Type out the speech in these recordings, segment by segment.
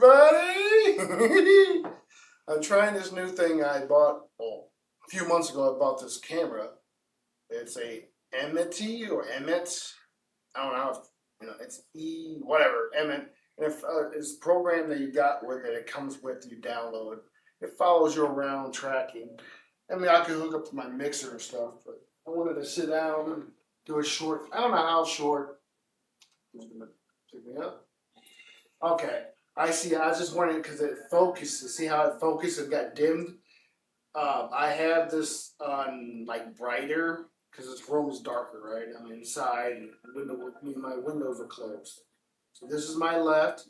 everybody! I'm trying this new thing I bought a few months ago. I bought this camera. It's a Emmet or Emmet. I don't know how it's whatever, Emmet. And if it's a program that you got with it, it comes with, you download. It follows you around tracking. I mean, I could hook up to my mixer and stuff, but I wanted to sit down and do a short. I don't know how short. Who's gonna pick me up? Okay, I see. I was just wondering because it focuses. See how it focused and got dimmed? I have this on like brighter because this room is darker, right? I'm inside. And my windows are closed. So this is my left.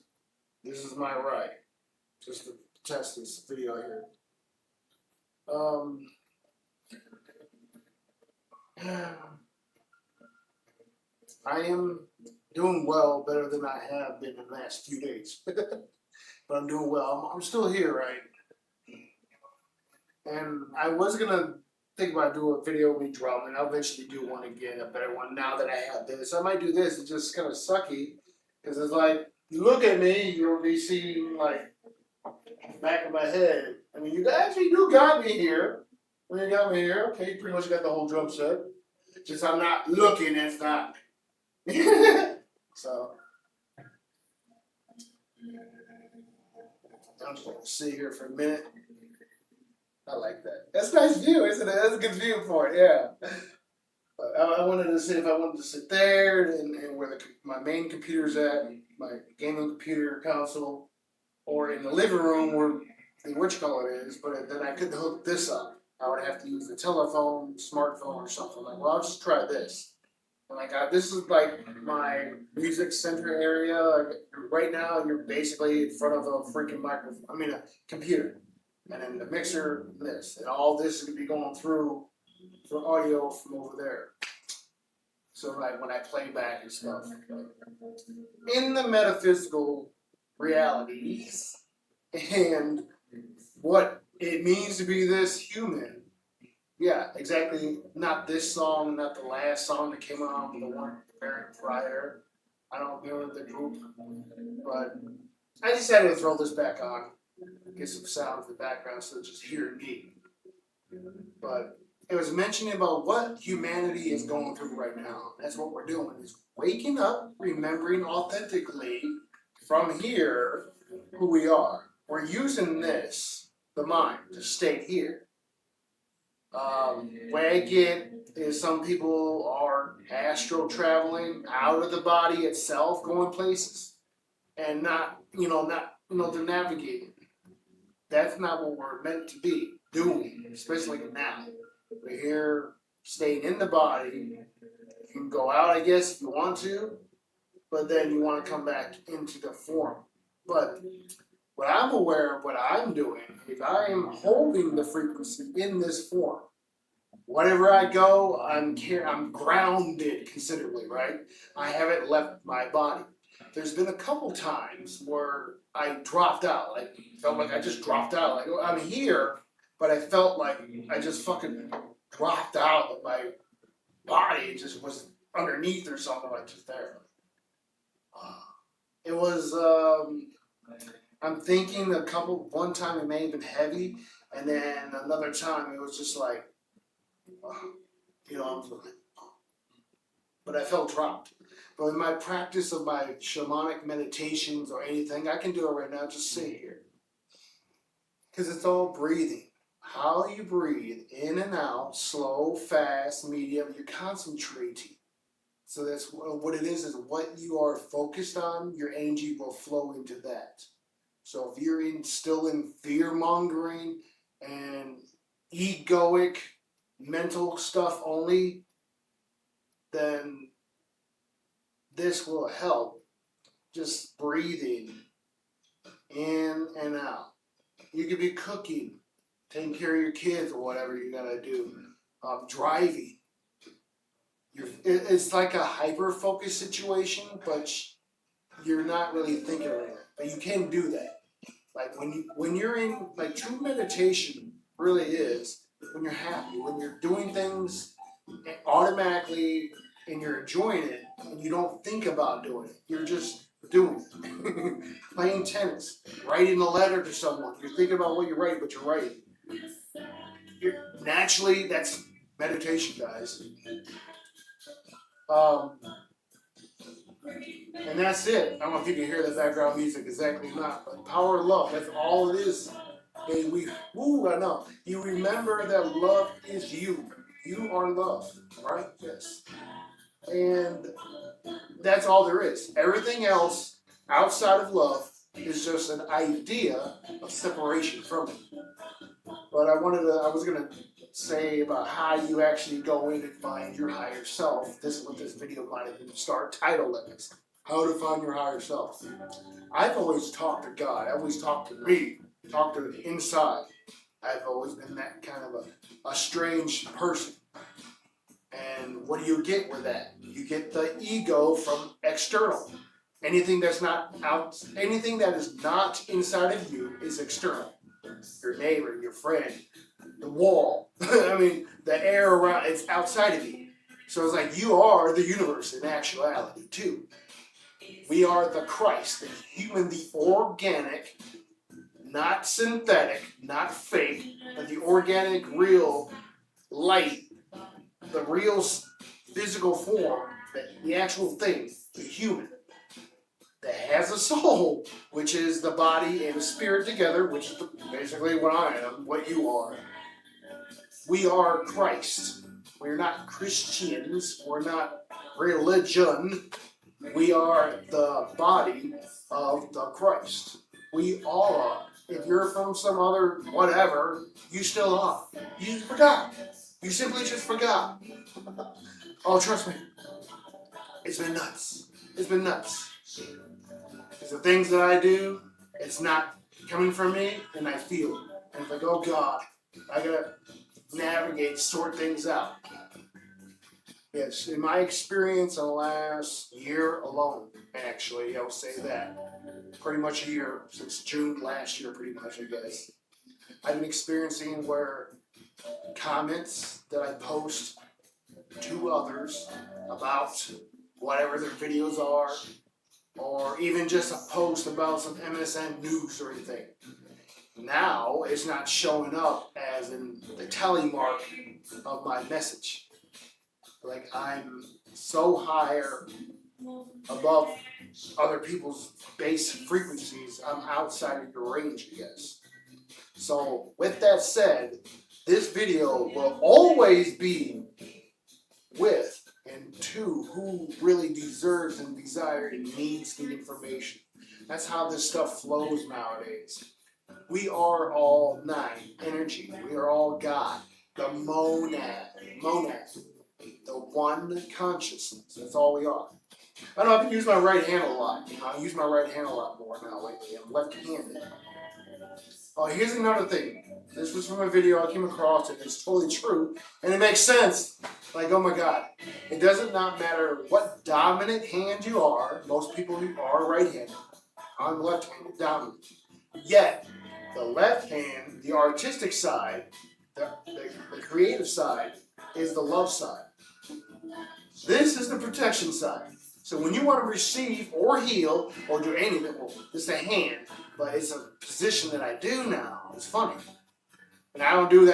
This is my right. Just to test this video here. I am doing well, better than I have been in the last few days. But I'm doing well. I'm still here, right? And I was gonna think about doing a video with me drum, and I'll eventually do one again, a better one. Now that I have this, I might do this. It's just kind of sucky because it's like you look at me, you'll be seeing like back of my head. I mean, you actually do got me here. When you got me here, okay, you pretty much got the whole drum set. Just I'm not looking. It's not. So I'm just gonna sit here for a minute. I like that. That's a nice view, isn't it? That's a good view for it, yeah. But I wanted to see if I wanted to sit there and where my main computer's at, my gaming computer console, or in the living room where the whatchamacallit is, but then I couldn't hook this up. I would have to use the telephone, smartphone, or something. Like, well, I'll just try this. And like, this is like my music center area. Like, right now, you're basically in front of a freaking microphone. I mean, a computer. And then the mixer, this. And all this is going to be going through for audio from over there. So like when I play back and stuff. In the metaphysical realities and what it means to be this human. Yeah, exactly. Not this song, not the last song that came out, but the one very prior. I don't remember the group. But I decided to throw this back on. Get some sound in the background so just hear me. But it was mentioning about what humanity is going through right now. That's what we're doing, is waking up, remembering authentically from here who we are. We're using this, the mind, to stay here. Way I get is some people are astral traveling out of the body itself, going places, and they're navigating. That's not what we're meant to be doing, especially now. We're here staying in the body. You can go out, I guess, if you want to, but then you want to come back into the form. But what I'm aware of, what I'm doing, is I am holding the frequency in this form. Wherever I go, I'm grounded considerably, right? I haven't left my body. There's been a couple times where I dropped out, like felt like I just dropped out. Like I'm here, but I felt like I just fucking dropped out of my body. It just was underneath or something, like just there. It was. I'm thinking one time it may have been heavy, and then another time it was just like, I was like, but I felt dropped. But in my practice of my shamanic meditations or anything, I can do it right now. Just sit here. Because it's all breathing. How you breathe in and out, slow, fast, medium, you're concentrating. So that's what it is what you are focused on, your energy will flow into that. So if you're still in fear-mongering and egoic mental stuff only, then this will help. Just breathing in and out. You could be cooking, taking care of your kids or whatever you gotta do. Driving. It's like a hyper-focused situation, but you're not really thinking of it. But you can do that. Like when you're in, like, true meditation really is when you're happy, when you're doing things automatically and you're enjoying it and you don't think about doing it. You're just doing it. Playing tennis, writing a letter to someone. You're thinking about what you're writing, but you're writing. Naturally, that's meditation, guys. Um, and that's it. I don't know if you can hear the background music exactly or not, but power of love, that's all it is. And I know. You remember that love is you. You are love, right? Yes. And that's all there is. Everything else outside of love is just an idea of separation from it. But I was gonna say about how you actually go in and find your higher self. This is what this video might have been titled as. How to find your higher self. I've always talked to God. I've always talked to me. Talked to the inside. I've always been that kind of a strange person. And what do you get with that? You get the ego from external. Anything that is not inside of you is external. Your neighbor, your friend, the wall. I mean, the air around, it's outside of you. So it's like you are the universe in actuality, too. We are the Christ, the human, the organic, not synthetic, not fake, but the organic, real light, the real physical form, the actual thing, the human, that has a soul, which is the body and the spirit together, which is basically what I am, what you are. We are Christ. We're not Christians. We're not religion. We are the body of the Christ. We all are. If you're from some other whatever, you still are. You just forgot. You simply just forgot. Oh, trust me. It's been nuts. It's been nuts. Because the things that I do, it's not coming from me, and I feel it. And it's like, oh God, I gotta navigate, sort things out. Yes, in my experience in the last year alone, actually, I'll say that. Pretty much a year, since June last year, pretty much, I guess. I've been experiencing where comments that I post to others about whatever their videos are, or even just a post about some MSN news or anything. Now it's not showing up as in the tally mark of my message. Like I'm so higher above other people's base frequencies, I'm outside of your range, I guess. So with that said, this video will always be with and to who really deserves and desires and needs the information. That's how this stuff flows nowadays. We are all nine energy. We are all God. The monad, the one consciousness. That's all we are. I don't know, I've been using my right hand a lot. I use my right hand a lot more now lately. I'm left-handed. Oh, here's another thing. This was from a video I came across, and it's totally true, and it makes sense. Like, oh my God. It doesn't not matter what dominant hand you are. Most people are right-handed. I'm left-handed, dominant. Yet, the left hand, the artistic side, the creative side, is the love side. This is the protection side. So when you want to receive or heal or do anything, well, it's a hand, but it's a position that I do now. It's funny. And I don't do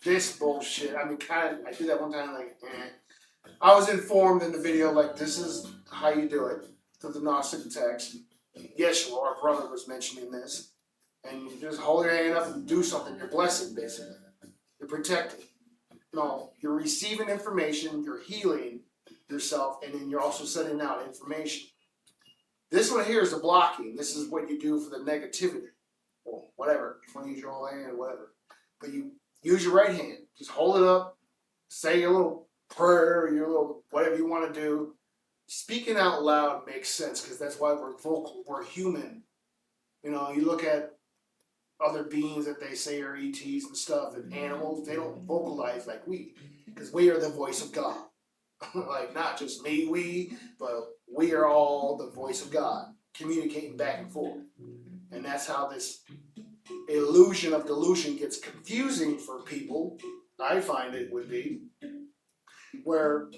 this bullshit. I mean, I did that one time, like, I was informed in the video, like, this is how you do it, through the Gnostic text. Yeshua, our brother, was mentioning this. And you just hold your hand up and do something. You're blessing, basically. You're protecting. No, you're receiving information, you're healing yourself, and then you're also sending out information. This one here is the blocking. This is what you do for the negativity. Or whatever. If you want to use your whole hand or whatever. But you use your right hand. Just hold it up. Say your little prayer, your little whatever you want to do. Speaking out loud makes sense because that's why we're vocal. We're human. You know, you look at other beings that they say are ETs and stuff, and animals, they don't vocalize like we, because we are the voice of God. Like, not just me, but we are all the voice of God, communicating back and forth. And that's how this illusion of delusion gets confusing for people. I find it would be, where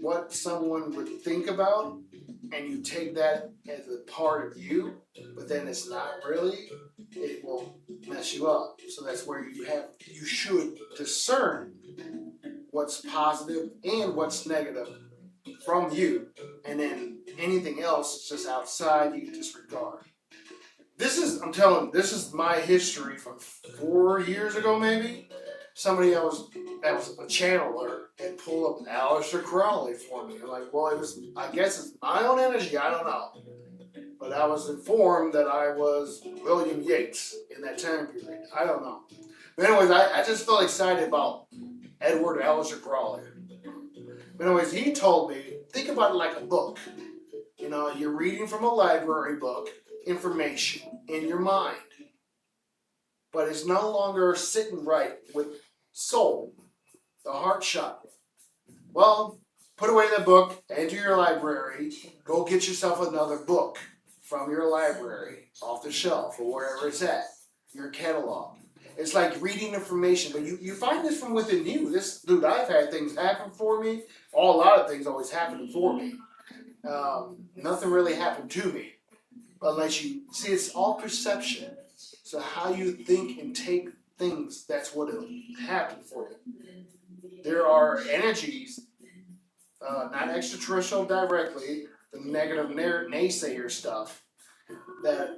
what someone would think about, and you take that as a part of you, but then it's not really, it will mess you up. So that's where you should discern what's positive and what's negative from you, and then anything else is just outside, you can disregard. This is my history from 4 years ago, maybe. Somebody that was a channeler and pulled up Aleister Crowley for me. I'm like, well, I guess it's my own energy, I don't know. But I was informed that I was William Yates in that time period. I don't know. But anyways, I just felt excited about Edward Aleister Crowley. But anyways, he told me, think about it like a book. You know, you're reading from a library book, information in your mind. But it's no longer sitting right with soul, the heart chakra. Well, put away the book, enter your library, go get yourself another book from your library, off the shelf, or wherever it's at, your catalog. It's like reading information, but you find this from within you. Dude, I've had things happen for me. A lot of things always happen for me. Nothing really happened to me. Unless you see, it's all perception. So how you think and take things, that's what will happen for you. There are energies, not extraterrestrial directly, the negative naysayer stuff, that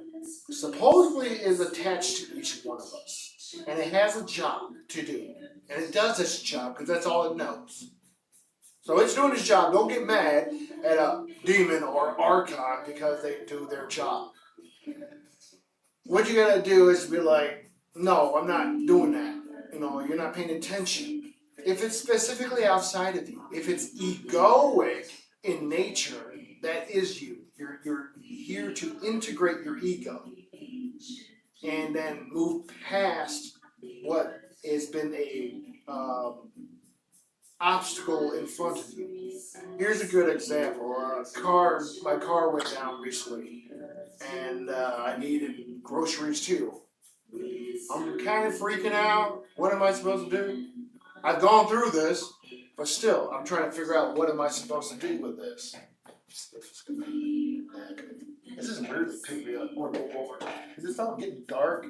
supposedly is attached to each one of us. And it has a job to do. And it does its job because that's all it knows. So it's doing its job. Don't get mad at a demon or archon because they do their job. What you gotta do is be like, no, I'm not doing that. You know, you're not paying attention. If it's specifically outside of you, if it's egoic in nature, that is you. You're here to integrate your ego and then move past what has been a obstacle in front of you. Here's a good example. My car went down recently, and I needed groceries too. I'm kind of freaking out. What am I supposed to do? I've gone through this, but still, I'm trying to figure out what am I supposed to do with this. This is weirdly pick me up or go over. Is this all getting dark?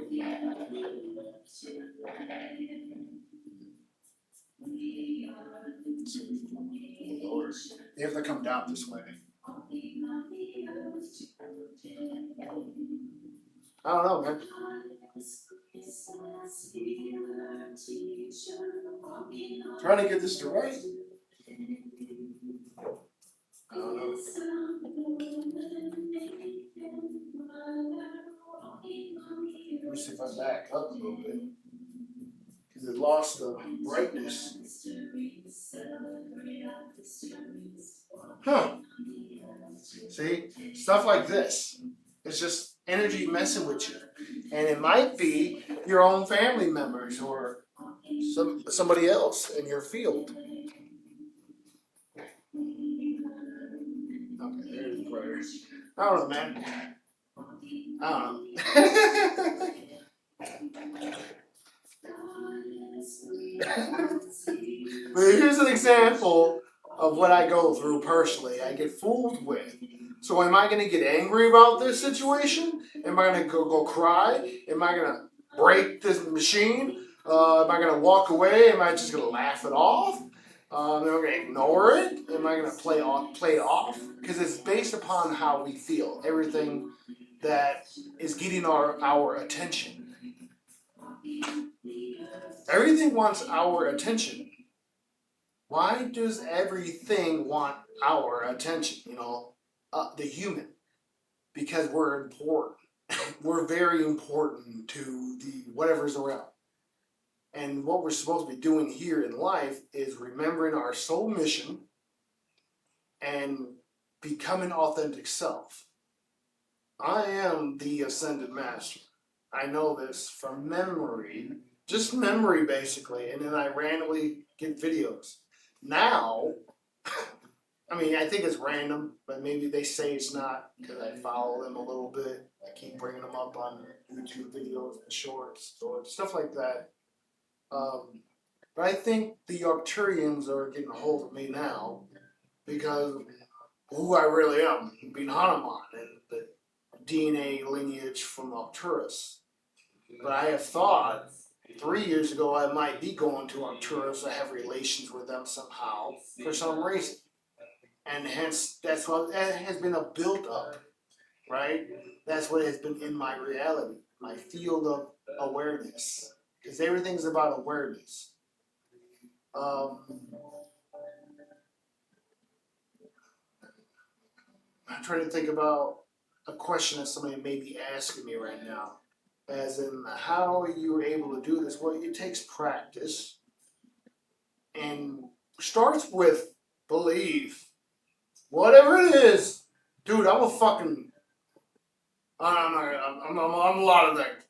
Lord, they have to come down this way. I don't know, man. Trying to get this to right. I don't know. Let me see if I back up a little bit. Because it lost the brightness. Huh. See? Stuff like this. It's just energy messing with you. And it might be your own family members or somebody else in your field. Okay, there's the prayer. I don't know, man. I don't know. But here's an example of what I go through personally. I get fooled with. So am I going to get angry about this situation? Am I going to go cry? Am I going to break this machine? Am I going to walk away? Am I just going to laugh it off? Am I going to ignore it? Am I going to play it off? Because it's based upon how we feel. Everything that is getting our attention. Everything wants our attention. Why does everything want our attention? You know, the human. Because we're important. We're very important to the whatever's around. And what we're supposed to be doing here in life is remembering our soul mission and becoming authentic self. I am the ascended master. I know this from memory, just memory basically, and then I randomly get videos. Now, I mean, I think it's random, but maybe they say it's not because I follow them a little bit. I keep bringing them up on YouTube videos and shorts or stuff like that. But I think the Arcturians are getting a hold of me now, because who I really am, being Hanuman and the DNA lineage from Arcturus. But I have thought 3 years ago I might be going to Arcturus. I have relations with them somehow for some reason. And hence, that's what that has been a built up, right? That's what has been in my reality, my field of awareness. Because everything's about awareness. Um, I'm trying to think about a question that somebody may be asking me right now. As in, how are you able to do this? Well, it takes practice and starts with belief. Whatever it is, dude, I'm a fucking. I'm a lot of things.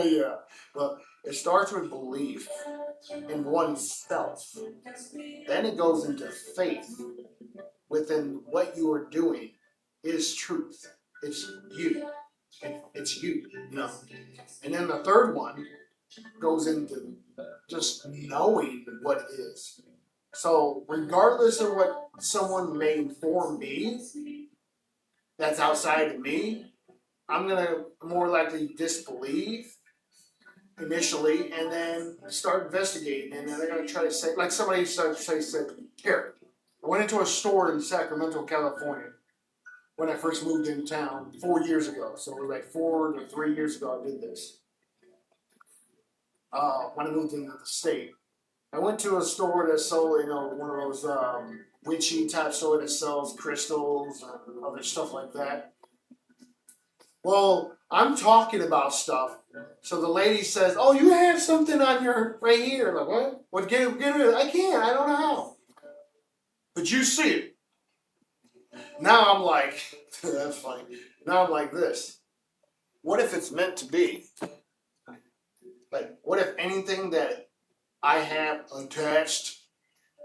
Yeah. But it starts with belief in oneself. Then it goes into faith within what you are doing is truth. It's you. It's you. No. And then the third one goes into just knowing what it is. So regardless of what someone may inform me that's outside of me, I'm gonna more likely disbelieve initially and then start investigating, and then they're gonna try to say, like somebody said, here, I went into a store in Sacramento, California when I first moved in town 4 years ago. So it was like 4 to 3 years ago I did this. When I moved into the state. I went to a store that sold, one of those witchy type store that sells crystals and other stuff like that. Well, I'm talking about stuff. So the lady says, "Oh, you have something on your right here." I'm like, what? What? Get it? I can't. I don't know how. But you see it. Now I'm like, that's funny. Now I'm like this. What if it's meant to be? Like, what if anything that I have attached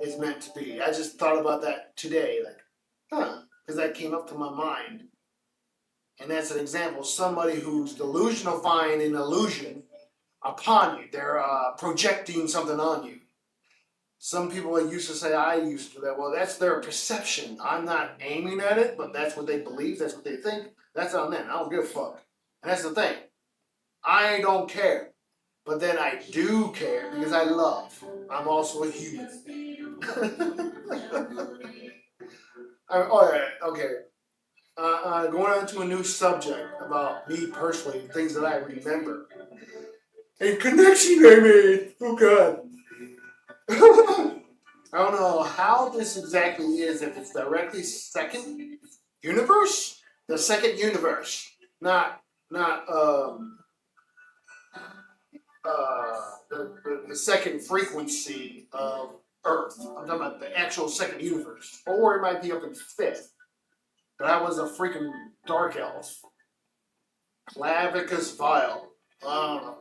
is meant to be? I just thought about that today. Like, because that came up to my mind. And that's an example. Somebody who's delusionifying an illusion upon you. They're projecting something on you. Some people used to say, I used to do that. Well, that's their perception. I'm not aiming at it, but that's what they believe. That's what they think. That's on them. I don't give a fuck. And that's the thing. I don't care. But then I do care because I love. I'm also a human. All right, okay. Going on to a new subject about me personally, things that I remember. A connection I made. Oh God. I don't know how this exactly is. If it's directly second universe, the second universe, not the second frequency of Earth. I'm talking about the actual second universe, or it might be up in fifth. But I was a freaking dark elf. Clavicus Vile. Uh,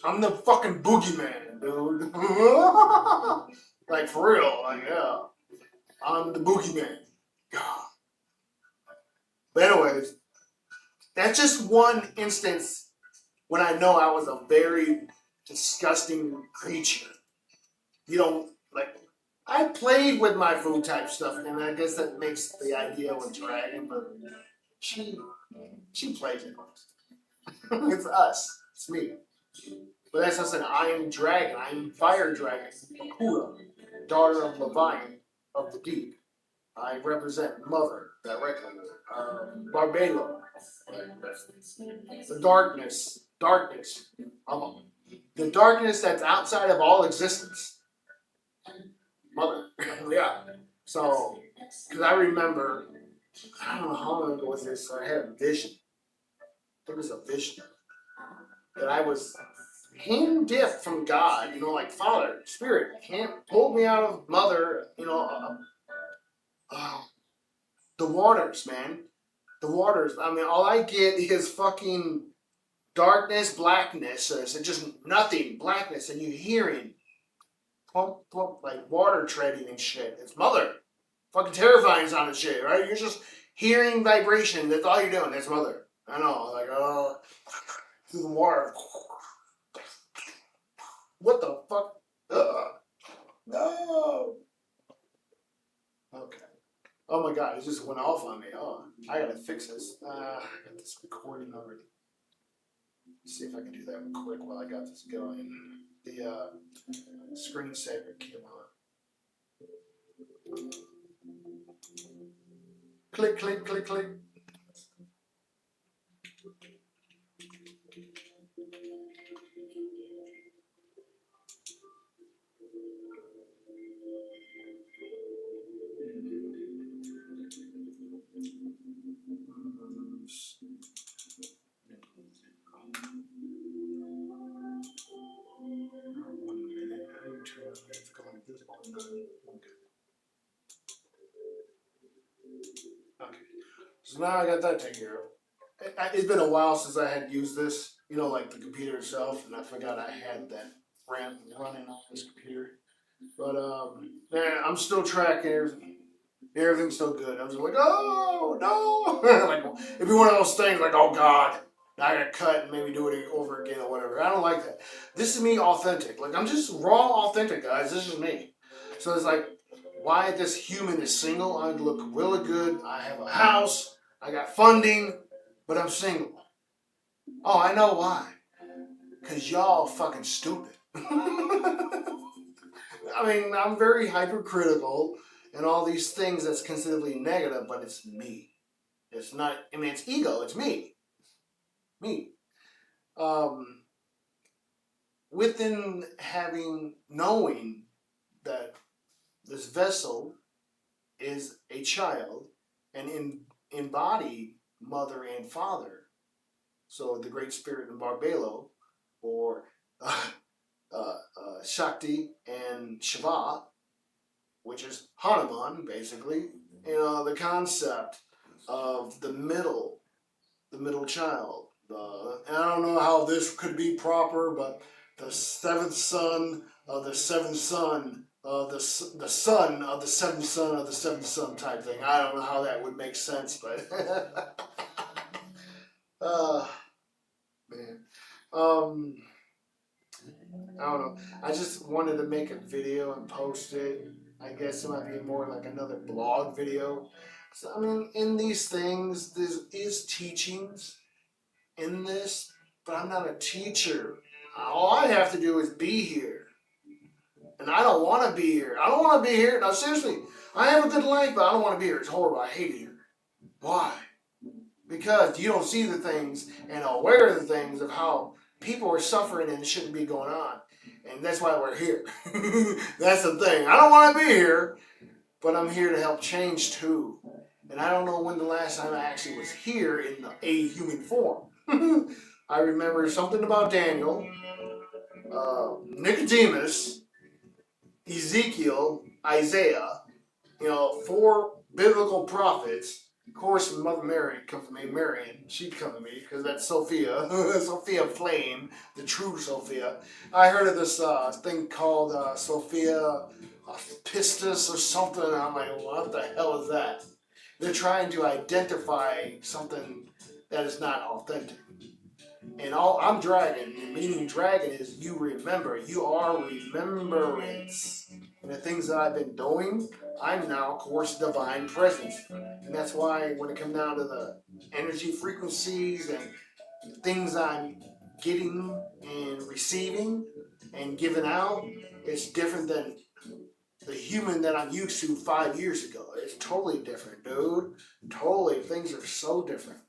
I'm the fucking boogeyman, dude. Like, for real. Like, yeah. I'm the boogeyman. God. But anyways, that's just one instance when I know I was a very disgusting creature. You know, like, I played with my food type stuff, and I guess that makes the idea of a dragon, but she plays it. It's us. It's me. But as I said, I am dragon. I am fire dragon. Akura, daughter of Leviathan of the deep. I represent Mother directly. Barbelo. The darkness. The darkness that's outside of all existence. Mother. Yeah. So, because I remember, I don't know how long ago was this, I had a vision. There was a vision that I was hand dipped from God, like Father, Spirit, pulled me out of Mother, the waters, man. The waters. I mean, all I get is fucking darkness, blackness. It's just nothing, blackness, and you hearing plump, plump, like water treading and shit. It's Mother. Fucking terrifying sounding shit, right? You're just hearing vibration. That's all you're doing. That's Mother. I know, like, through the water. What the fuck? No. god, it just went off on me. Oh, I gotta fix this. I got this recording already. Let's see if I can do that real quick while I got this going. The screensaver came on. Click, click, click, click. Okay. So now I got that taken care of. It's been a while since I had used this, like the computer itself, and I forgot I had that running on this computer. But yeah, I'm still tracking everything. Everything's still good. I'm just like, oh no, like it'd be one of those things like, oh god, now I gotta cut and maybe do it over again or whatever. I don't like that. This is me authentic. Like I'm just raw authentic, guys. This is me. So it's like, why this human is single? I look really good. I have a house. I got funding, but I'm single. Oh, I know why. Cause y'all fucking stupid. I mean, I'm very hypercritical and all these things that's considerably negative, but it's me. It's not, I mean, it's ego, it's me. Me. Um, Within knowing that this vessel is a child and embodied mother and father. So the Great Spirit in Barbelo, or Shakti and Shiva, which is Hanuman, basically. The concept of the middle child. And I don't know how this could be proper, but the seventh son of the seventh son of the son of the seventh son of the seventh son type thing. I don't know how that would make sense, but man. I don't know. I just wanted to make a video and post it. I guess it might be more like another blog video. So, I mean, in these things, there is teachings in this, but I'm not a teacher. All I have to do is be here. And I don't want to be here. I don't want to be here. Now, seriously, I have a good life, but I don't want to be here. It's horrible. I hate it here. Why? Because you don't see the things and are aware of the things of how people are suffering and it shouldn't be going on. And that's why we're here. That's the thing. I don't want to be here, but I'm here to help change too. And I don't know when the last time I actually was here in a human form. I remember something about Daniel, Nicodemus, Ezekiel, Isaiah, 4 biblical prophets. Of course, Mother Mary comes to me, Marian, she'd come to me, because that's Sophia, Sophia Flame, the true Sophia. I heard of this thing called Sophia Pistis or something, and I'm like, what the hell is that? They're trying to identify something that is not authentic. And I'm dragon, and meaning dragon is you remember. You are remembrance. And the things that I've been doing, I'm now, of course, divine presence. And that's why when it comes down to the energy frequencies and the things I'm getting and receiving and giving out, it's different than the human that I'm used to 5 years ago. It's totally different, dude. Totally. Things are so different.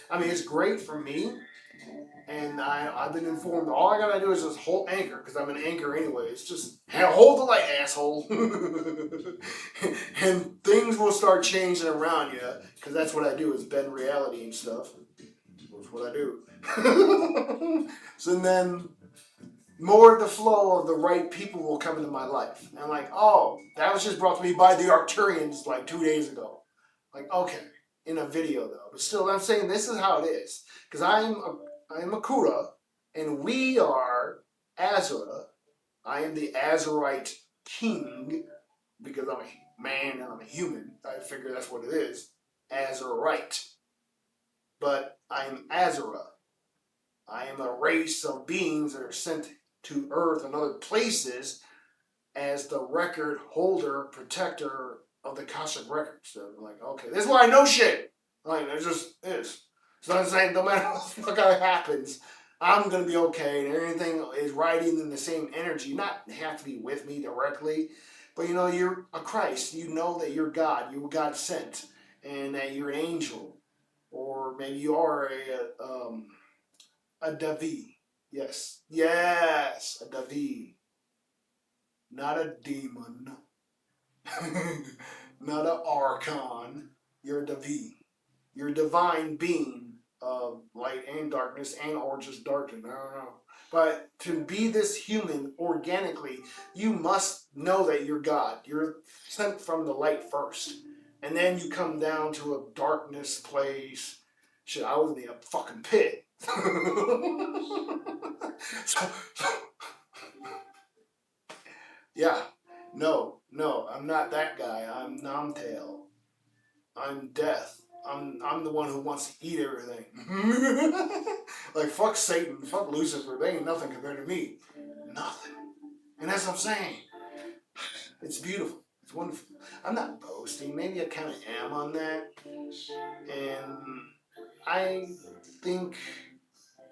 I mean, it's great for me. And I've been informed all I gotta do is just hold anchor, because I'm an anchor anyway. It's just hold the light, asshole. And things will start changing around you, because that's what I do, is bend reality and stuff. That's what I do. So then more of the flow of the right people will come into my life. And I'm like, oh, that was just brought to me by the Arcturians like 2 days ago. Like, okay, in a video though. But still, I'm saying this is how it is. Because I'm Akura, and we are Azura. I am the Azurite king, because I'm a man and I'm a human. I figure that's what it is. Azurite. But I'm Azura. I am a race of beings that are sent to Earth and other places as the record holder, protector of the Akashic records. So I'm like, okay, this is why I know shit. Like, it just is. So I'm saying, no matter what the fuck happens, I'm gonna be okay, and everything is riding in the same energy. Not have to be with me directly, but you're a Christ. You know that you're God. You're God sent, and that you're an angel, or maybe you are a Davi. Yes, yes, a Davi, not a demon, not an archon. You're a Davi. You're a divine being of light and darkness, and or just darkness. I don't know. But to be this human organically, you must know that you're God. You're sent from the light first. And then you come down to a darkness place. Shit, I was in a fucking pit. so, yeah. No, I'm not that guy. I'm Namtail. I'm death. I'm the one who wants to eat everything. Like fuck Satan, fuck Lucifer. They ain't nothing compared to me. Nothing. And that's what I'm saying. It's beautiful. It's wonderful. I'm not boasting. Maybe I kind of am on that. And I think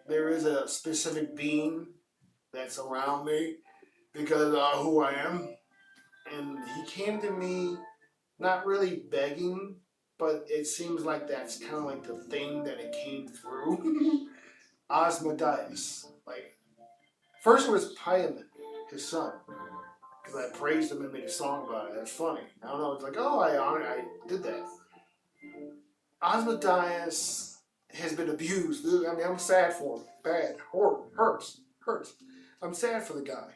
there is a specific being that's around me because of who I am. And he came to me not really begging, but it seems like that's kind of like the thing that it came through. Asmodeus. Like, first it was Pyamon, his son, because I praised him and made a song about it. That's funny. I don't know. It's like, oh, I did that. Asmodeus has been abused. I mean, I'm sad for him. Bad. Horrible. Hurts. I'm sad for the guy.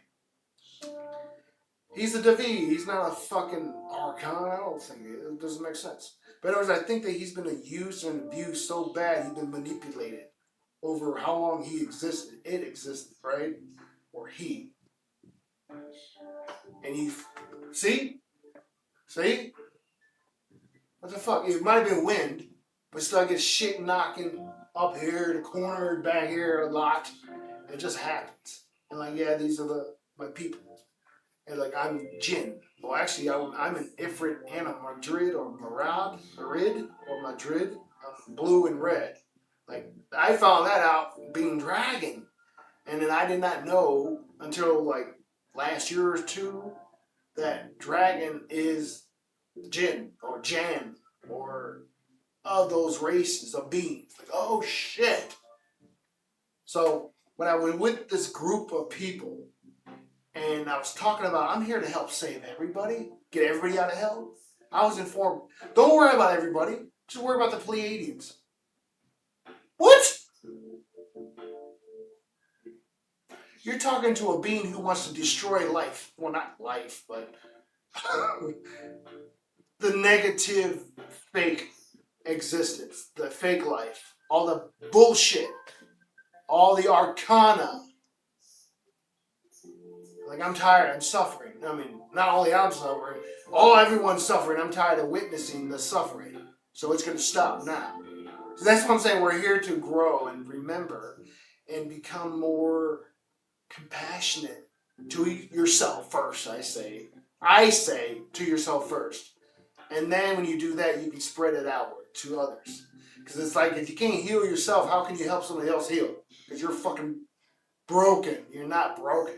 He's a Davi. He's not a fucking Archon. I don't think it doesn't make sense. But anyways, I think that he's been used and abused so bad he's been manipulated over how long he existed. It existed, right? Or he. And he, see? What the fuck? It might have been wind, but still I get shit knocking up here, the corner, back here a lot. It just happens. And like, yeah, these are my people. And like, I'm Jin. Well, actually, I'm an Ifrit and a Madrid or Madrid. I'm blue and red. Like, I found that out being dragon. And then I did not know until like last year or two that dragon is Jin or Jan or of those races of beings. Like, oh shit. So when I was with this group of people and I was talking about, I'm here to help save everybody, get everybody out of hell, I was informed, don't worry about everybody, just worry about the Pleiadians. What? You're talking to a being who wants to destroy life. Well, not life, but the negative, fake existence, the fake life, all the bullshit, all the arcana. Like, I'm tired, I'm suffering. I mean, not only I'm suffering, everyone's suffering. I'm tired of witnessing the suffering. So it's going to stop now. So that's what I'm saying. We're here to grow and remember and become more compassionate to yourself first, I say. I say to yourself first. And then when you do that, you can spread it outward to others. Because it's like, if you can't heal yourself, how can you help somebody else heal? Because you're fucking broken. You're not broken.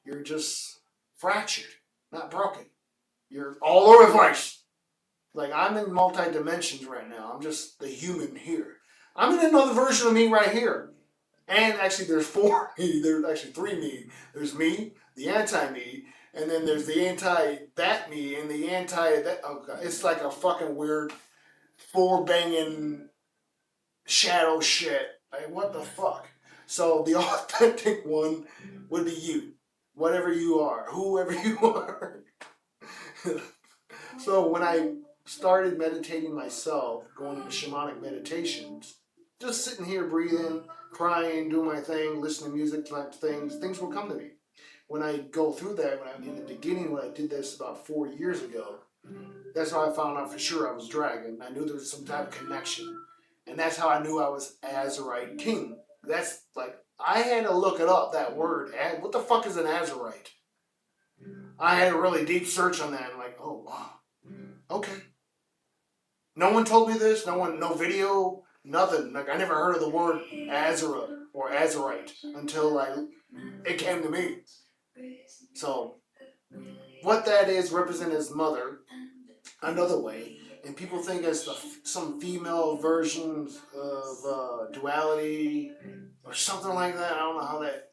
You're just fractured, not broken. You're all over the place. Like, I'm in multi-dimensions right now. I'm just the human here. I'm in another version of me right here. And actually, there's four me. There's actually three me. There's me, the anti-me, and then there's the anti-that me, and the anti-that. Oh, God. It's like a fucking weird four-banging shadow shit. Like, what the fuck? So the authentic one would be you. Whatever you are. Whoever you are. So when I started meditating myself, going into shamanic meditations, just sitting here breathing, crying, doing my thing, listening to music type things will come to me. When I go through that, in the beginning when I did this about 4 years ago, that's how I found out for sure I was dragon. I knew there was some type of connection. And that's how I knew I was Azurite King. That's like, I had to look it up, that word. What the fuck is an Azurite? I had a really deep search on that. And like, oh, wow. okay. No one told me this. No video, nothing. Like I never heard of the word Azura or Azurite until like it came to me. So what that is represent his mother another way, and people think it's some female versions of duality or something like that. I don't know how that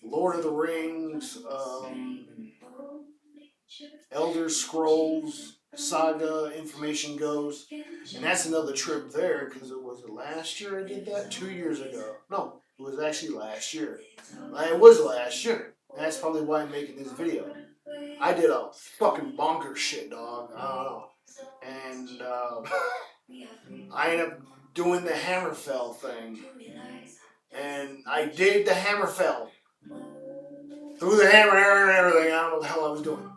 Lord of the Rings, Elder Scrolls saga information goes, and that's another trip there because it was last year I did that 2 years ago. No, it was actually last year. It was last year. And that's probably why I'm making this video. I did a fucking bonkers shit, dog. I don't know. And I ended up doing the Hammerfell thing. And I did the Hammerfell. Threw the hammer and everything. I don't know what the hell I was doing.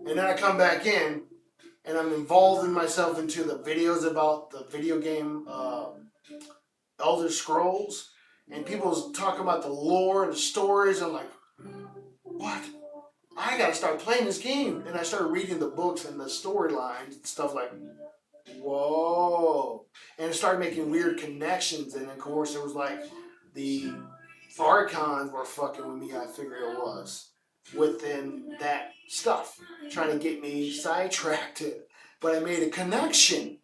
And then I come back in, and I'm involving myself into the videos about the video game Elder Scrolls. And people talking about the lore and the stories. I'm like, what? I gotta start playing this game. And I started reading the books and the storylines and stuff like, whoa. And it started making weird connections. And of course, it was like the Archons were fucking with me, I figured it was. Within that stuff. Trying to get me sidetracked. But I made a connection.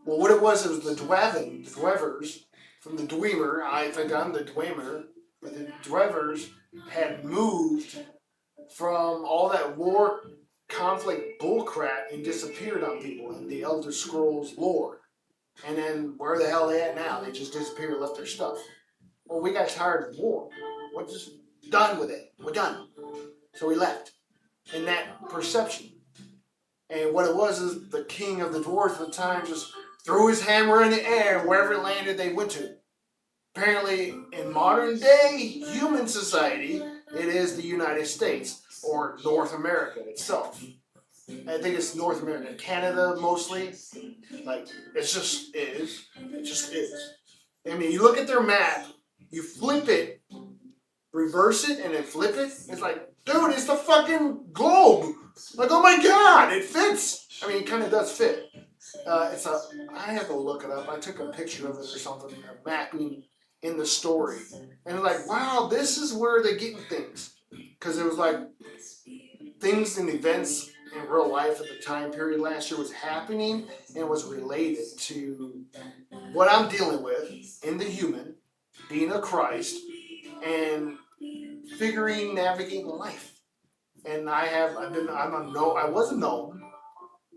Well, what it was the Dwevers, from the Dwemer. I think I'm the Dwemer. But the Dwevers had moved from all that war conflict bullcrap and disappeared on people in the Elder Scrolls lore. And then where the hell they at now? They just disappeared and left their stuff. Well, we got tired of war. We're just done with it. We're done. So we left. In that perception. And what it was is the king of the dwarves at the time just threw his hammer in the air and wherever it landed they went to. Apparently, in modern day human society, it is the United States or North America itself. I think it's North America, Canada mostly. Like it just is. It just is. I mean, you look at their map, you flip it, reverse it, and then flip it. It's like, dude, it's the fucking globe. Like, oh my god, it fits. I mean, it kind of does fit. I have to look it up. I took a picture of it or something, a mapping in the story. And like, wow, this is where they're getting things. Because it was like, things and events in real life at the time period last year was happening and was related to what I'm dealing with in the human, being a Christ, and navigating life. And I was a gnome,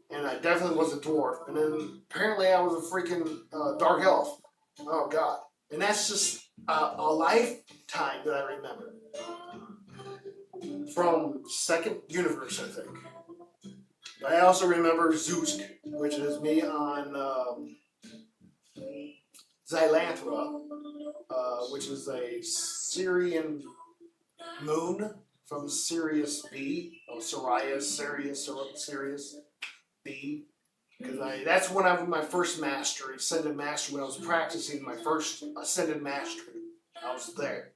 and I definitely was a dwarf, and then apparently I was a freaking dark elf. Oh god. And that's just a lifetime that I remember. From Second Universe, I think. I also remember Zeusk, which is me on Xylanthra, which is a Syrian moon from Sirius B, or Sirius B. Because that's when I was my first mastery, Ascended Mastery, when I was practicing my first Ascended Mastery. I was there.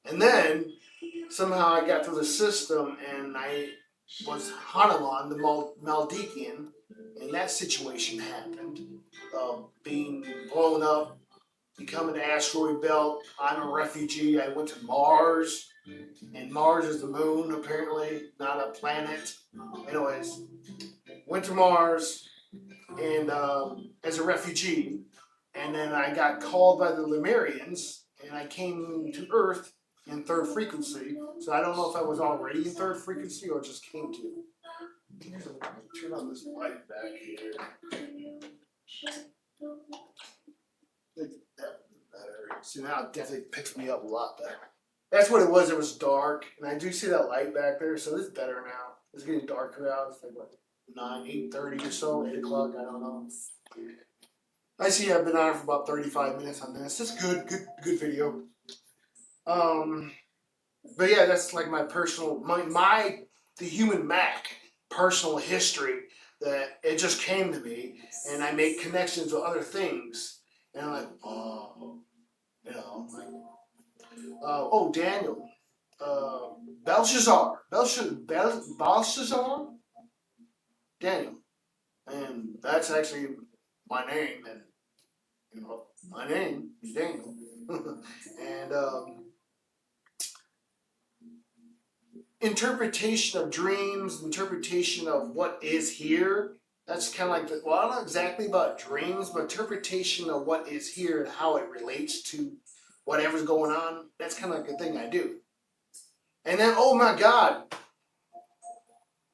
And then, somehow I got through the system, and I was Hanuman, the Maldikian, and that situation happened. Being blown up, becoming an asteroid belt. I'm a refugee. I went to Mars, and Mars is the moon, apparently, not a planet. Anyways, went to Mars, and as a refugee, and then I got called by the Lemurians, and I came to Earth in third frequency. So I don't know if I was already in third frequency or just came to. Turn on this light back here. Better. See, now it definitely picks me up a lot better. That's what it was. It was dark, and I do see that light back there, so it's better now. It's getting darker out. It's like what, 8:30 or so, 8 o'clock. I don't know. I see I've been on for about 35 minutes on this. It's good video. But yeah, that's like my personal, the human Mac personal history that it just came to me, and I make connections with other things, and I'm like, oh, you know, like, oh, Daniel, Belshazzar. Belshazzar? Daniel. And that's actually my name. And, my name is Daniel. And interpretation of dreams, interpretation of what is here. That's kind of like, well, not exactly about dreams, but interpretation of what is here and how it relates to whatever's going on. That's kind of like the thing I do. And then, oh my God,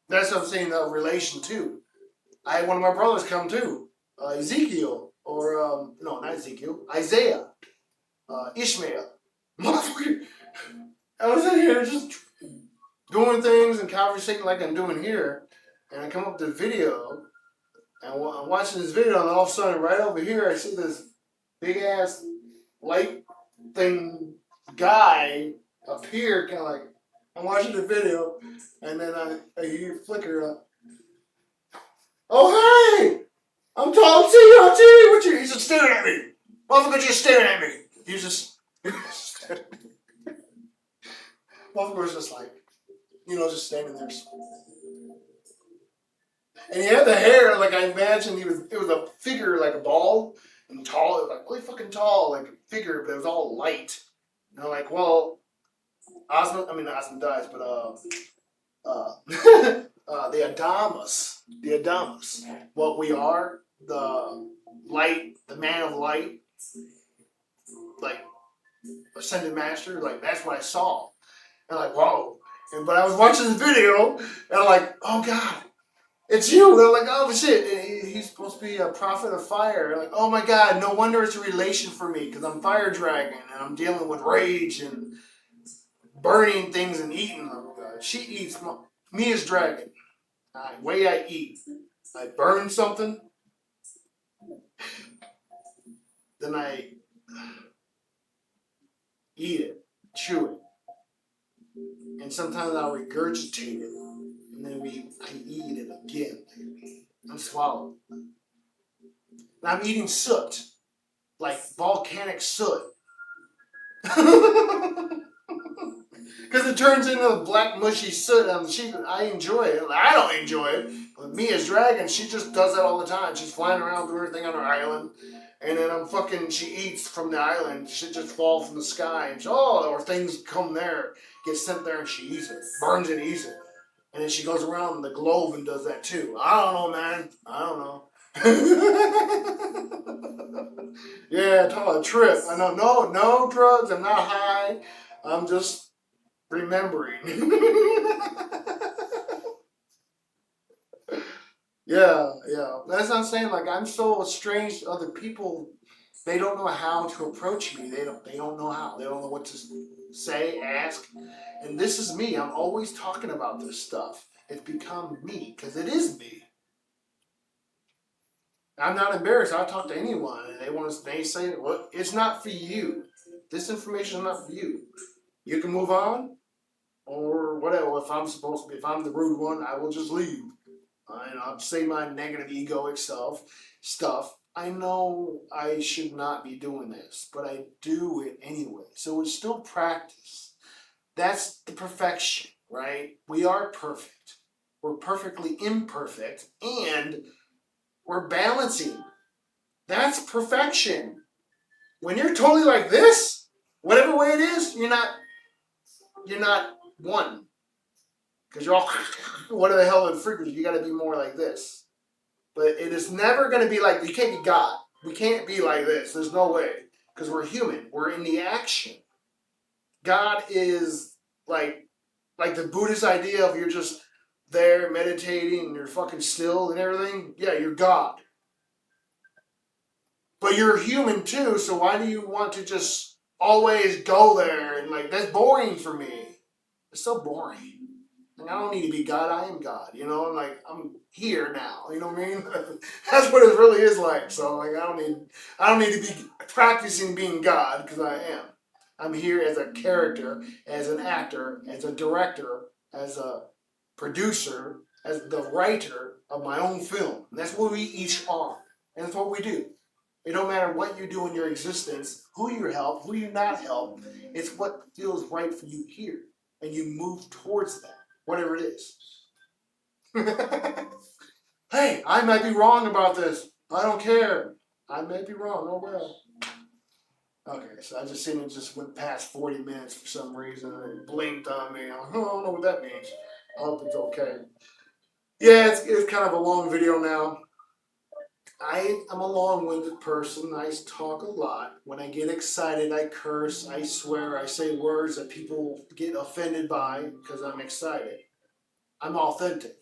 that's what I'm saying, the relation to. I had one of my brothers come too, Ezekiel, or, no, not Ezekiel, Isaiah, Ishmael. Motherfucker, I was in here just doing things and conversating like I'm doing here, and I come up to the video, and I'm watching this video, and all of a sudden, right over here, I see this big ass light thing guy appear, kind of like I'm watching the video, and then I hear flicker. Oh hey, I'm tall T on TV. What you? He's just staring at me. Motherfucker just staring at me. He's just. Motherfucker was just like, just standing there. And he had the hair, like I imagined it was a figure, like a bald and tall, it was like really fucking tall, like a figure, but it was all light. And I'm like, well, not Osmond dies, but the Adamus, what we are, the light, the man of light, like ascended master, like that's what I saw. And I'm like, whoa. But I was watching this video, and I'm like, oh God. It's you. They're like, oh shit, he's supposed to be a prophet of fire. They're like, oh my God, no wonder it's a relation for me because I'm fire dragon and I'm dealing with rage and burning things and eating them. She eats me as dragon. The way I eat, I burn something, then I eat it, chew it, and sometimes I'll regurgitate it, and then I eat it again. I'm swallowed. I'm eating soot, like volcanic soot. Because it turns into black mushy soot on the sheet. I enjoy it. I don't enjoy it. But me as dragon, she just does that all the time. She's flying around doing her thing on her island. And then she eats from the island. Shit just falls from the sky. And or things come there, get sent there, and she eats it. Burns it, eats it. And then she goes around the globe and does that too. I don't know, man. I don't know. Yeah, talk about a trip. I know, no drugs. I'm not high. I'm just remembering. Yeah. That's what I'm saying. Like I'm so strange to other people. They don't know how to approach me. They don't know how. They don't know what to say, ask. And this is me. I'm always talking about this stuff. It's become me because it is me. I'm not embarrassed. I'll talk to anyone, and they say, "Well, it's not for you. This information is not for you. You can move on, or whatever. If I'm the rude one, I will just leave. I'll say my negative egoic stuff. I know I should not be doing this, but I do it anyway. So it's still practice. That's the perfection, right? We are perfect. We're perfectly imperfect, and we're balancing. That's perfection. When you're totally like this, whatever way it is, you're not one. Because you're all, what the hell is frequency? You got to be more like this. But it is never going to be like, you can't be God. We can't be like this. There's no way. Because we're human. We're in the action. God is like the Buddhist idea of you're just there meditating and you're fucking still and everything. Yeah, you're God. But you're human too, so why do you want to just always go there? And like, that's boring for me. It's so boring. Like, I don't need to be God, I am God, and like, I'm here now, you know what I mean? That's what it really is like. So like, I don't need to be practicing being God, because I am. I'm here as a character, as an actor, as a director, as a producer, as the writer of my own film. And that's what we each are. And that's what we do. It don't matter what you do in your existence, who you help, who you not help. It's what feels right for you here. and you move towards that, whatever it is. Hey, I might be wrong about this. I don't care. I may be wrong. Oh well. Okay, so I just seen it just went past 40 minutes for some reason and it blinked on me. I don't know what that means. I hope it's okay. Yeah, it's kind of a long video now. I'm a long-winded person. I talk a lot. When I get excited, I curse, I swear, I say words that people get offended by because I'm excited. I'm authentic.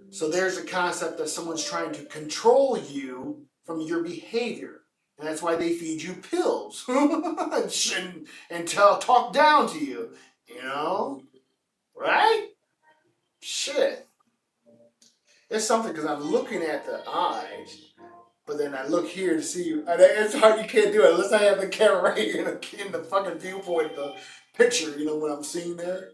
So there's a concept that someone's trying to control you from your behavior. And that's why they feed you pills and talk down to you. You know? Right? Shit. It's something because I'm looking at the eyes, but then I look here to see you. And it's hard, you can't do it unless I have the camera right here in the fucking viewpoint of the picture, you know what I'm seeing there?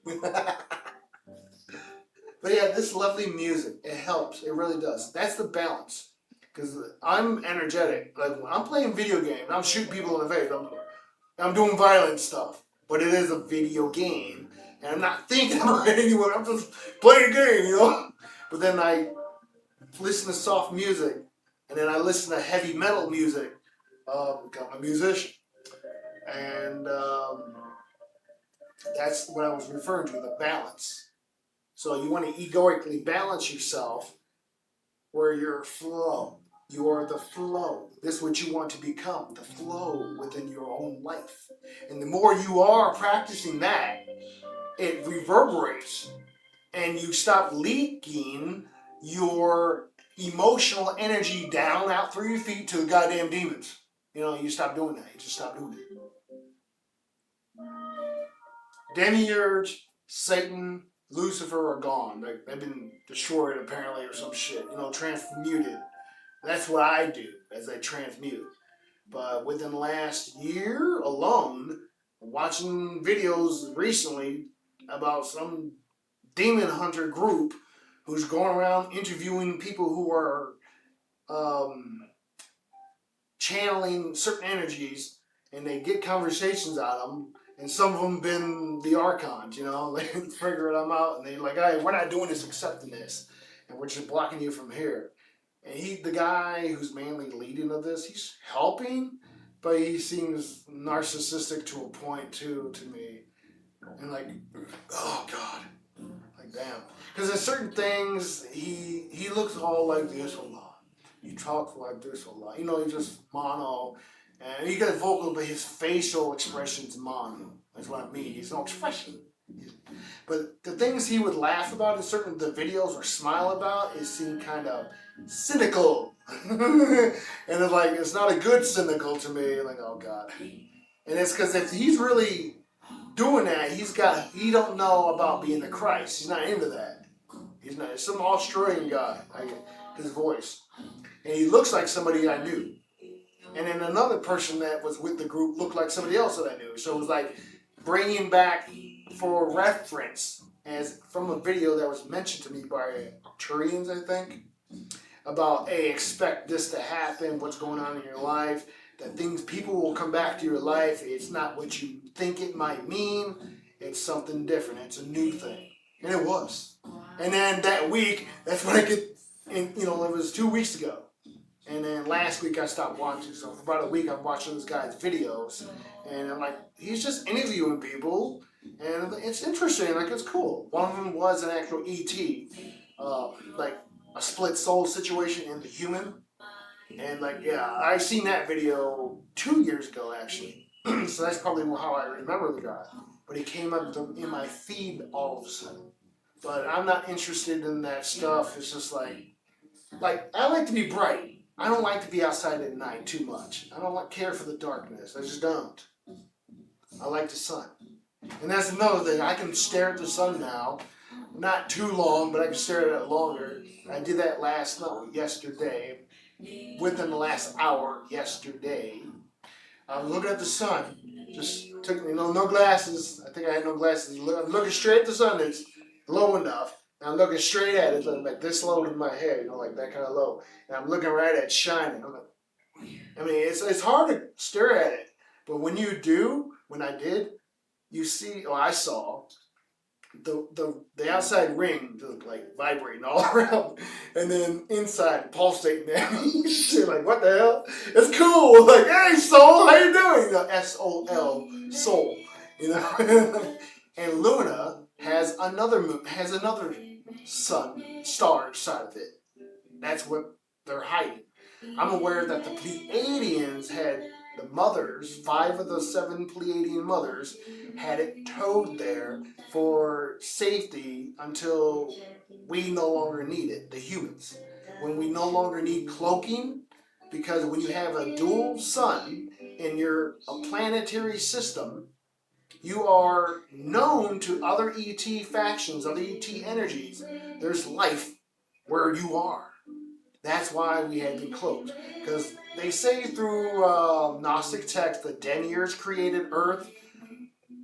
But yeah, this lovely music, it helps. It really does. That's the balance. Because I'm energetic. Like, when I'm playing video games, I'm shooting people in the face. I'm doing violent stuff. But it is a video game. And I'm not thinking about anyone. I'm just playing a game, you know? But then I listen to soft music. And then I listen to heavy metal music. I'm a musician. And that's what I was referring to, the balance. So you want to egoically balance yourself where you're flow. You are the flow. This is what you want to become, the flow within your own life. And the more you are practicing that, it reverberates and you stop leaking your emotional energy down out through your feet to the goddamn demons. You know, you stop doing that. You just stop doing it. Demiurge, Satan, Lucifer are gone. They've been destroyed apparently or some shit. You know, transmuted. That's what I do as I transmute. But within the last year alone, watching videos recently about some demon hunter group who's going around interviewing people who are um, channeling certain energies, and they get conversations out of them. And some of them been the archons, you know, they figure them out, and they're like, "Hey, we're not doing this, accepting this, and we're just blocking you from here." And the guy who's mainly leading of this, he's helping, but he seems narcissistic to a point too to me. And like, oh God, like damn. Because there's certain things he looks all like this a lot. He talks like this a lot. You know, he's just mono, and he got vocal, but his facial expression's mono. That's what I mean. He's no expression. But the things he would laugh about in certain the videos or smile about, it seemed kind of cynical. And it's like, it's not a good cynical to me. Like, oh God. And it's because if he's really doing that, he don't know about being the Christ. He's not into that. He's not. It's some Australian guy, like his voice. And he looks like somebody I knew. And then another person that was with the group looked like somebody else that I knew. So it was like bringing back for reference as from a video that was mentioned to me by Arcturians, I think, about, hey, expect this to happen, what's going on in your life, that people will come back to your life. It's not what you think it might mean. It's something different. It's a new thing. And it was. And then that week, that's when it was 2 weeks ago. And then last week I stopped watching. So for about a week I'm watching this guy's videos. And I'm like, he's just interviewing people. And it's interesting, like it's cool. One of them was an actual ET. Like a split soul situation in the human. And like, yeah, I seen that video 2 years ago actually. So that's probably how I remember the guy. But he came up in my feed all of a sudden. But I'm not interested in that stuff. It's just like I like to be bright. I don't like to be outside at night too much. I don't care for the darkness. I just don't. I like the sun. And that's another thing. I can stare at the sun now. Not too long, but I can stare at it longer. I did that yesterday. Within the last hour yesterday. I was looking at the sun. Just took, no glasses. I think I had no glasses. I'm looking straight at the sun. It's low enough. And I'm looking straight at it, like this low in my head, like that kind of low. And I'm looking right at it shining. It's hard to stare at it. But when you do, when I did, you see, I saw the outside ring just like vibrating all around, and then inside pulsating, man. Shit, like what the hell? It's cool. Like, hey, soul, how you doing? You know, SOL, soul. You know, and Luna has another has another star side of it. That's what they're hiding. I'm aware that the Pleiadians had the mothers, 5 of the 7 Pleiadian mothers, had it towed there for safety until we no longer need it, the humans. When we no longer need cloaking, because when you have a dual sun in your planetary system, you are known to other ET factions, other ET energies. There's life where you are. That's why we had been cloaked. Because they say through Gnostic text that Demiurge created Earth.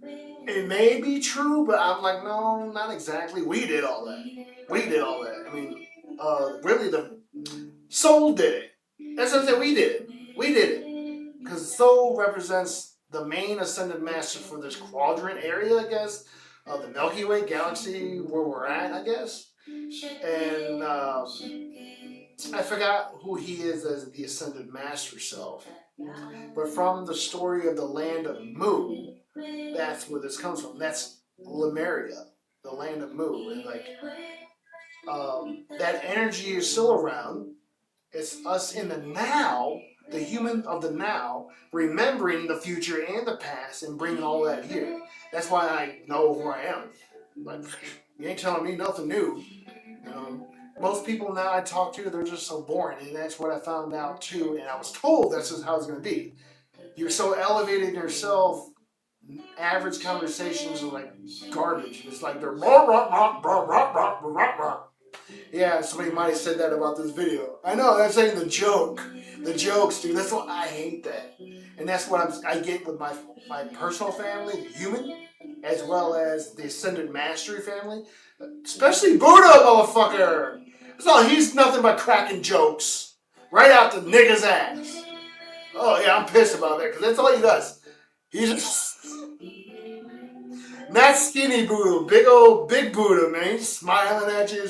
It may be true, but I'm like, no, not exactly. We did all that. We did all that. I mean, really, the soul did it. That's what I'm saying. We did it. We did it. Because soul represents the main ascended master for this quadrant area, I guess, of the Milky Way galaxy where we're at, I guess. And I forgot who he is as the ascended master self. But from the story of the land of Mu, that's where this comes from. That's Lemuria, the land of Mu. And like, that energy is still around. It's us in the now, the human of the now, remembering the future and the past and bringing all that here. That's why I know who I am. Like, you ain't telling me nothing new. You know, most people now I talk to, they're just so boring, and that's what I found out too. And I was told that's just how it's going to be. You're so elevated in yourself. Average conversations are like garbage. It's like they're blah, blah, blah, blah, blah, blah, blah, blah. Yeah, somebody might have said that about this video. I know, that's saying the joke. The jokes, dude. That's what I hate that. And that's what I get with my personal family, the human, as well as the Ascended Mastery family. Especially Buddha, motherfucker. So he's nothing but cracking jokes. Right out the nigga's ass. Oh, yeah, I'm pissed about that, because that's all he does. He's just not skinny Buddha, big old big Buddha, man. He's smiling at you,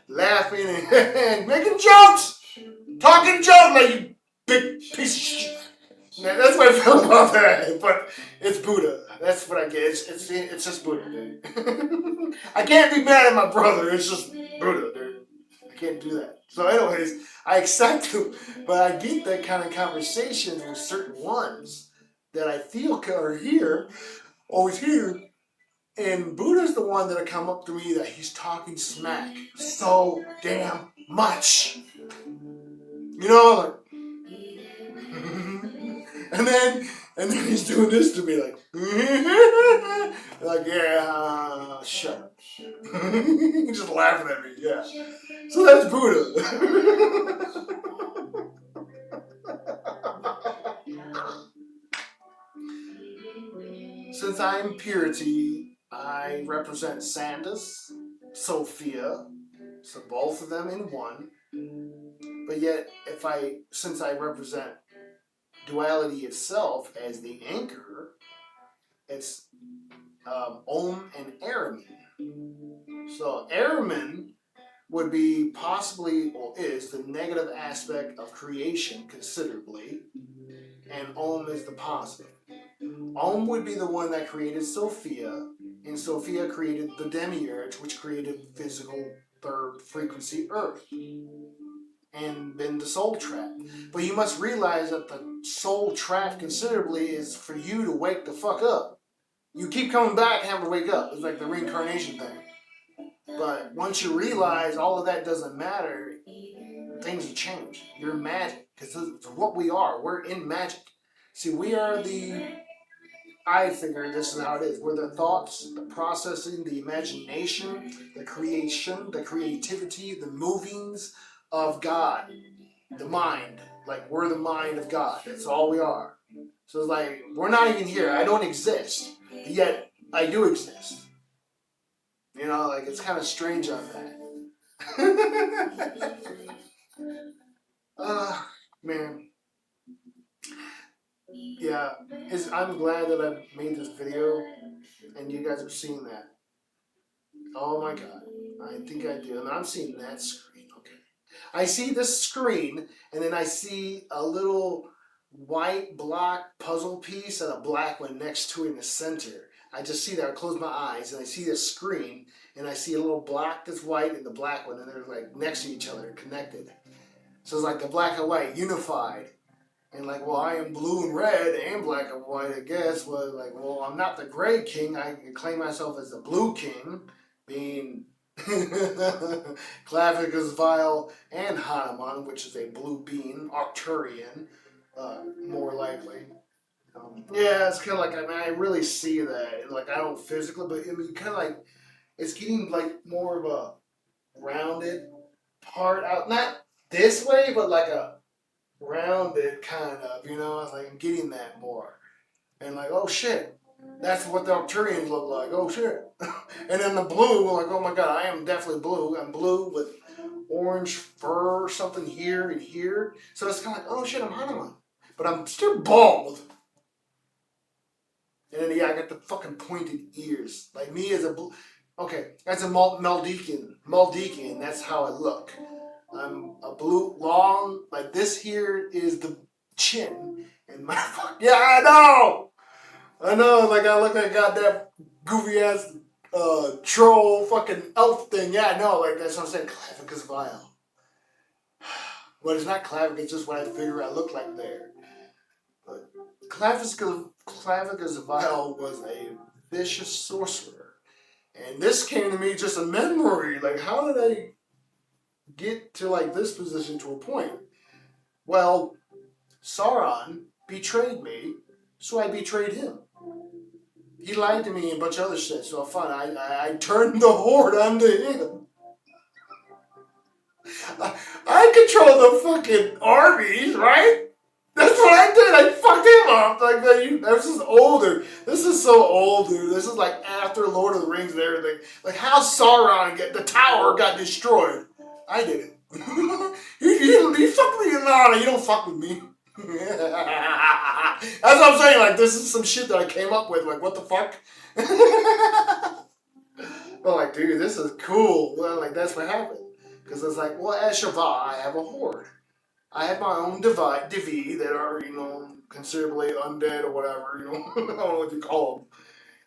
laughing and making jokes. Talking jokes like you big piece of shit. Man, that's what I feel about that. But it's Buddha. That's what I get. It's just Buddha, dude. I can't be mad at my brother. It's just Buddha, dude. I can't do that. So, anyways, I accept him, but I get that kind of conversations with certain ones that I feel are here, always here. And Buddha's the one that'll come up to me that he's talking smack so damn much. You know, like, and then he's doing this to me, like, like, yeah, shut up. He's just laughing at me, yeah. So that's Buddha. Since I'm purity, I represent Sandus, Sophia, so both of them in one. But yet, since I represent duality itself as the anchor, it's Om and Ahriman. So Ahriman would be possibly, or is, the negative aspect of creation considerably, and Om is the positive. Om would be the one that created Sophia, and Sophia created the demiurge, which created physical third frequency Earth, and then the soul trap. But you must realize that the soul trap considerably is for you to wake the fuck up. You keep coming back and have to wake up. It's like the reincarnation thing. But once you realize all of that doesn't matter, things will change. You're magic. Because it's what we are. We're in magic. See, we are I figure this is how it is. We're the thoughts, the processing, the imagination, the creation, the creativity, the movings of God. The mind. Like, we're the mind of God. That's all we are. So it's like, we're not even here. I don't exist. Yet, I do exist. You know, like, it's kind of strange on that. Man. Yeah. I'm glad that I made this video and you guys are seeing that. Oh my god. I think I do. And I'm seeing that screen. Okay. I see this screen, and then I see a little white block puzzle piece and a black one next to it in the center. I just see that. I close my eyes, and I see the screen, and I see a little block that's white and the black one, and they're like next to each other, connected. So it's like the black and white unified. And like, well, I am blue and red and black and white, I guess. Well, like, well, I'm not the gray king. I claim myself as the blue king, being Clavicus Vile and Hanuman, which is a blue being, Arcturian, more likely. Yeah, it's kind of like, I mean, I really see that. And like, I don't physically, but I mean, kind of like, it's getting like more of a rounded part out. Not this way, but like a rounded kind of, you know. I was like, I'm getting that more. And like, oh shit, that's what the Arcturians look like. Oh shit. And then the blue, like, oh my god, I am definitely blue. I'm blue with orange fur or something here and here. So it's kind of like, oh shit, I'm Hanuman. But I'm still bald. And then, yeah, I got the fucking pointed ears. Like me as a blue. Okay, as a Maldekian, that's how I look. I'm a blue, long, like this here is the chin. And my fuck, yeah, I know, like I look like I got that goofy ass troll fucking elf thing. Yeah, I know, like that's what I'm saying. Clavicus Vile. But it's not Clavicus, it's just what I figure I look like there. But Clavicus Vile was a vicious sorcerer. And this came to me just a memory. Like, how did I get to like this position to a point? Well, Sauron betrayed me, so I betrayed him. He lied to me and a bunch of other shit, so fine. I turned the horde onto him. I control the fucking armies, right? That's what I did. I fucked him up. Like, this is older. This is so old, dude. This is like after Lord of the Rings and everything. Like how Sauron the tower got destroyed. I did it. you fuck with me, no, you don't fuck with me. That's what I'm saying. Like this is some shit that I came up with. Like what the fuck? I'm like, dude, this is cool. Well, like that's what happened. Because it's like, well, as Shiva, I have a horde. I have my own Divi that are, you know, considerably undead or whatever, you know, I don't know what you call them.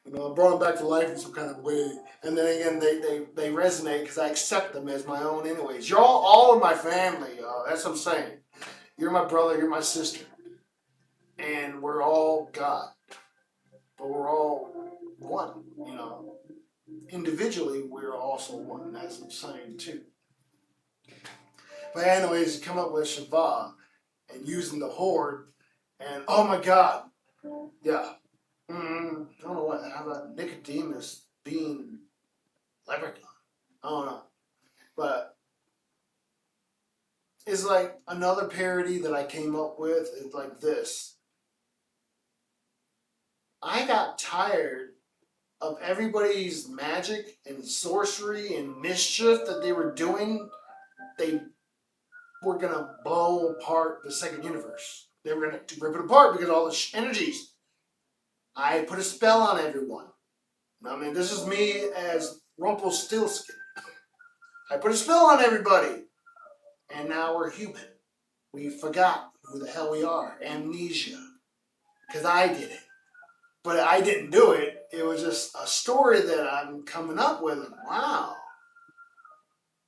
You know, I brought them back to life in some kind of way. And then again, they resonate because I accept them as my own anyways. You're all in my family, y'all. That's what I'm saying. You're my brother, you're my sister. And we're all God. But we're all one, you know. Individually, we're also one. That's what I'm saying, too. But anyways, you come up with Shiva and using the horde, and oh my god, yeah. I don't know how about Nicodemus being leprechaun? I don't know. But it's like another parody that I came up with is like this. I got tired of everybody's magic and sorcery and mischief that they were doing. They were gonna blow apart the second universe. They were gonna rip it apart because of all the energies. I put a spell on everyone. I mean, this is me as Rumpelstiltskin. I put a spell on everybody. And now we're human. We forgot who the hell we are. Amnesia. Because I did it. But I didn't do it. It was just a story that I'm coming up with. And wow.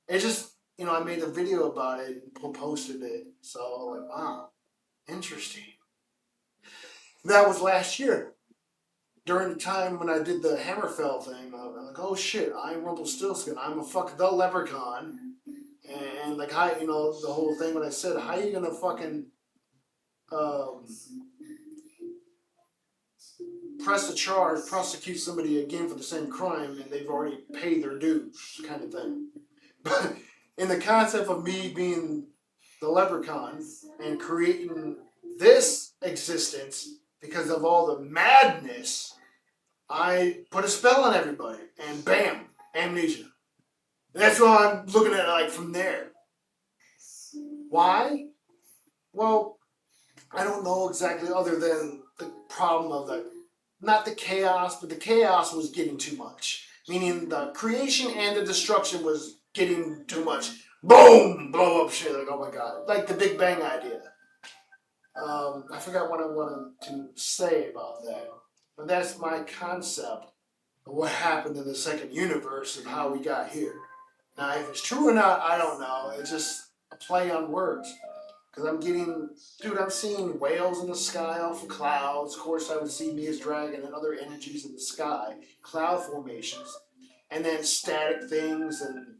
It just, you know, I made a video about it and posted it. So, like, wow. Interesting. That was last year. During the time when I did the Hammerfell thing, I'm like, oh shit, I'm Rumpelstiltskin. I'm a fuck the leprechaun. And like, how, you know, the whole thing when I said, how you gonna fucking press a charge, prosecute somebody again for the same crime, and they've already paid their dues, kind of thing. But in the concept of me being the leprechaun and creating this existence because of all the madness, I put a spell on everybody, and bam, amnesia. That's what I'm looking at, like, from there. Why? Well, I don't know exactly, other than the problem of not the chaos, but the chaos was getting too much. meaning the creation and the destruction was getting too much. Boom, blow up shit. Like, oh my god, like the Big Bang idea. I forgot what I wanted to say about that, but that's my concept of what happened in the second universe and how we got here. Now, if it's true or not, I don't know. It's just a play on words. Because I'm seeing whales in the sky off of clouds. Of course, I would see me as dragon and other energies in the sky, cloud formations, and then static things and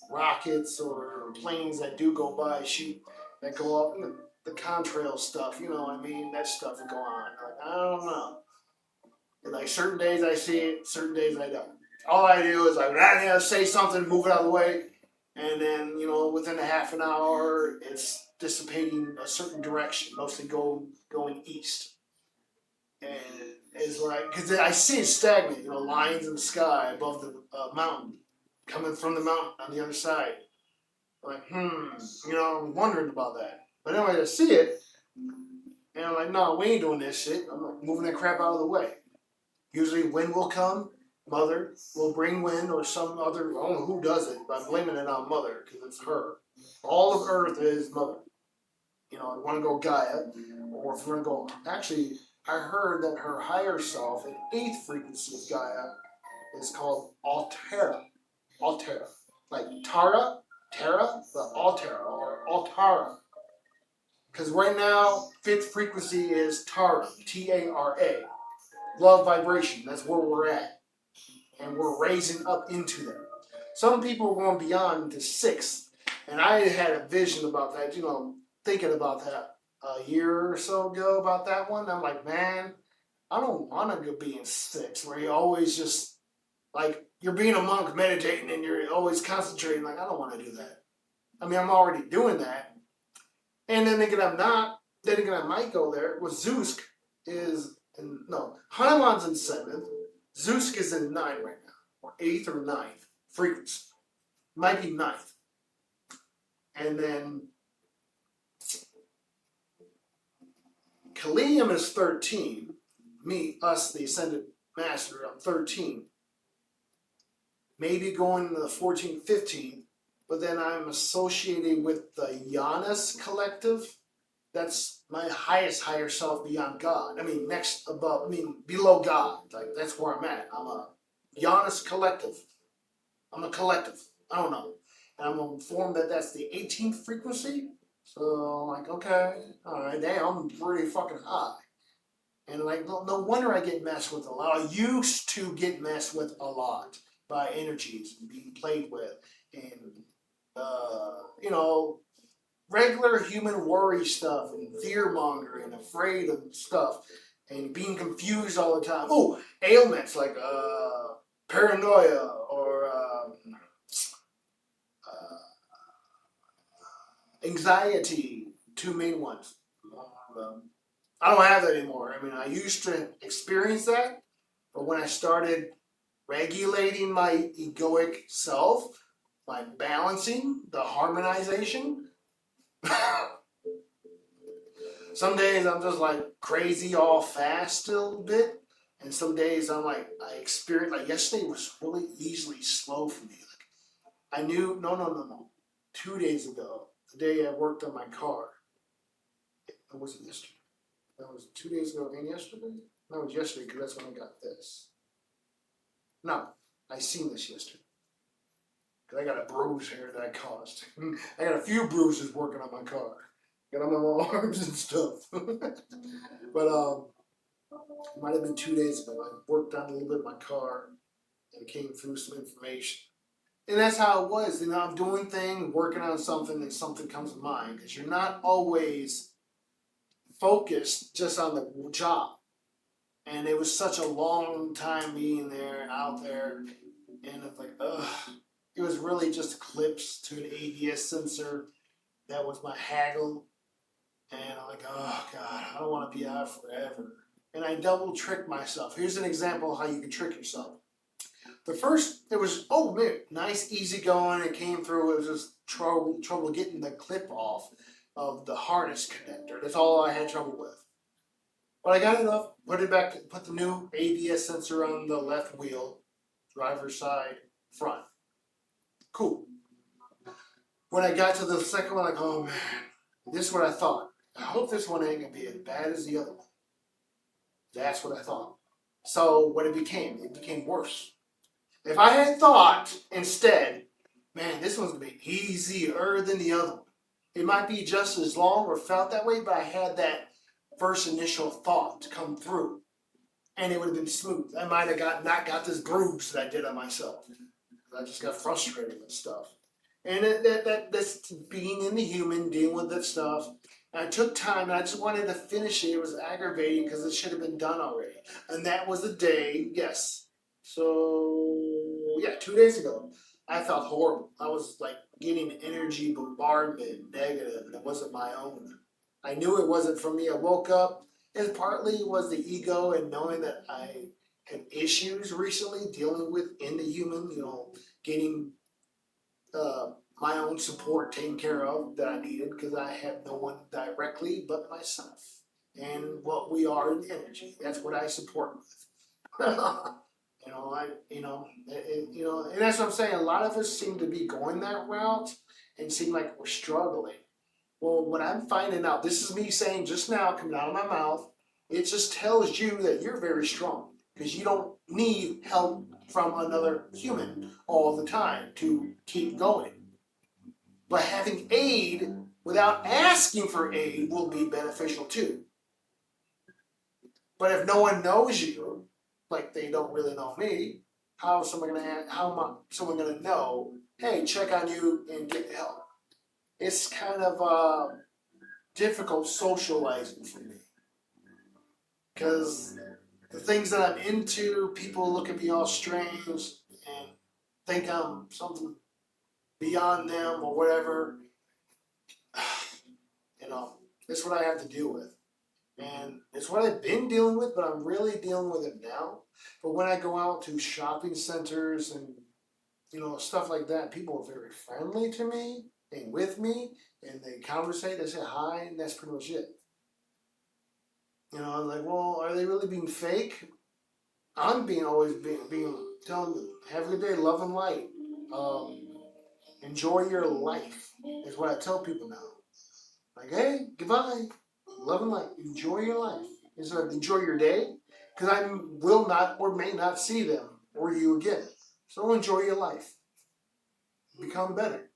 rockets or planes that do go by, that go up, and the contrail stuff, you know what I mean? That stuff would go on. Like, I don't know. And like certain days I see it, certain days I don't. All I do is I say something, move it out of the way, and then within a half an hour it's dissipating a certain direction, mostly going east. And it's like because I see it stagnant, lines in the sky above the mountain, coming from the mountain on the other side. Like I'm wondering about that. But anyway, I see it, and I'm like, no, we ain't doing this shit. I'm like moving that crap out of the way. Usually wind will come, Mother will bring wind or some other, I don't know who does it, but I'm blaming it on Mother because it's her. All of Earth is Mother. I want to go Gaia, or if you want to go, actually, I heard that her higher self, an eighth frequency of Gaia, is called Altera. Altera. Like Terra, but Altera, or Altara. Because right now, fifth frequency is Tara, T-A-R-A. Love vibration, that's where we're at. And we're raising up into them. Some people are going beyond to sixth, and I had a vision about that, thinking about that a year or so ago about that one. I'm like, man, I don't want to go be in sixth, where you're always just, like, you're being a monk meditating and you're always concentrating. Like, I don't want to do that. I mean, I'm already doing that. And then thinking I'm not, then thinking I might go there. Well, Zeus is, Hanuman's in seventh. Zeus is in 9 right now, or 8th or 9th frequency. Might be 9th. And then Kalium is 13. Us, the Ascended Master, I'm 13. Maybe going to the 14th, 15th, but then I'm associated with the Janus Collective. That's my highest higher self beyond God. I mean, below God. Like, that's where I'm at. I'm a Janus Collective. I'm a collective. I don't know. And I'm informed that that's the 18th frequency. So I'm like, okay, all right, damn, I'm pretty fucking high. And like, no wonder I get messed with a lot. I used to get messed with a lot by energies and being played with. And, regular human worry stuff and fear mongering, afraid of stuff, and being confused all the time. Oh, ailments like paranoia or anxiety, 2 main ones. I don't have that anymore. I mean, I used to experience that, but when I started regulating my egoic self, by balancing the harmonization, some days I'm just like crazy all fast a little bit, and some days I'm like, I experience, like yesterday was really easily slow for me. Like I knew, no. 2 days ago, the day I worked on my car, it wasn't yesterday. That was 2 days ago and yesterday? No, it was yesterday because that's when I got this. No, I seen this yesterday. Because I got a bruise here that I caused. I got a few bruises working on my car. Got on my arms and stuff. But it might have been 2 days ago. I worked on a little bit of my car and came through some information. And that's how it was. I'm doing things, working on something, and something comes to mind. Because you're not always focused just on the job. And it was such a long time being there and out there. And it's like, ugh. It was really just clips to an ABS sensor. That was my haggle. And I'm like, oh God, I don't want to be out forever. And I double tricked myself. Here's an example of how you can trick yourself. The first, it was, oh man, nice, easy going. It came through. It was just trouble getting the clip off of the harness connector. That's all I had trouble with. But I got it up, put it back, put the new ABS sensor on the left wheel, driver's side, front. Cool. When I got to the second one, like, oh man, this is what I thought. I hope this one ain't gonna be as bad as the other one. That's what I thought. So what it became worse. If I had thought instead, man, this one's gonna be easier than the other one. It might be just as long or felt that way, but I had that first initial thought come through, and it would have been smooth. I might have not got this bruise that I did on myself. I just got frustrated with stuff. And that's being in the human, dealing with that stuff. And I took time and I just wanted to finish it. It was aggravating because it should have been done already. And that was the day, yes. So, yeah, 2 days ago, I felt horrible. I was like getting energy bombardment, negative, and it wasn't my own. I knew it wasn't for me. I woke up, and partly it was the ego and knowing that I had issues recently dealing with in the human, getting my own support taken care of that I needed because I have no one directly but myself and what we are in energy. That's what I support with. And that's what I'm saying. A lot of us seem to be going that route and seem like we're struggling. Well, what I'm finding out, this is me saying just now, coming out of my mouth, it just tells you that you're very strong because you don't need help from another human all the time to keep going. But having aid without asking for aid will be beneficial too. But if no one knows you, like they don't really know me, how is someone gonna know? Hey, check on you and get help. It's kind of difficult socializing for me because the things that I'm into, people look at me all strange and think I'm something beyond them or whatever. It's what I have to deal with. And it's what I've been dealing with, but I'm really dealing with it now. But when I go out to shopping centers and, stuff like that, people are very friendly to me and with me, and they conversate, they say hi, and that's pretty much it. I'm like, well, are they really being fake? I'm always being telling them, have a good day, love and light. Um, Enjoy your life is what I tell people now. Like, hey, goodbye. Love and light. Enjoy your life. Instead of enjoy your day, because I will not or may not see them or you again. So enjoy your life. Become better.